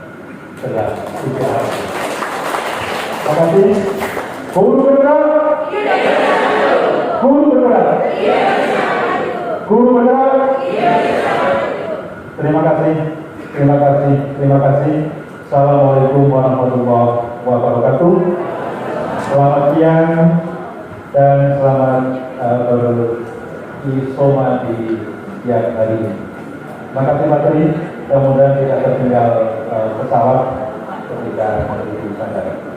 setelah 3 hari. Terima kasih. Guru benar. Guru benar. Guru benar. Terima kasih. Terima kasih. Terima kasih. Assalamualaikum warahmatullahi wabarakatuh. Selamat siang dan selamat berisoma di siang hari ini. Terima kasih Pak Tri. Mudah-mudahan tidak tertinggal pesawat ketika menuju bandara.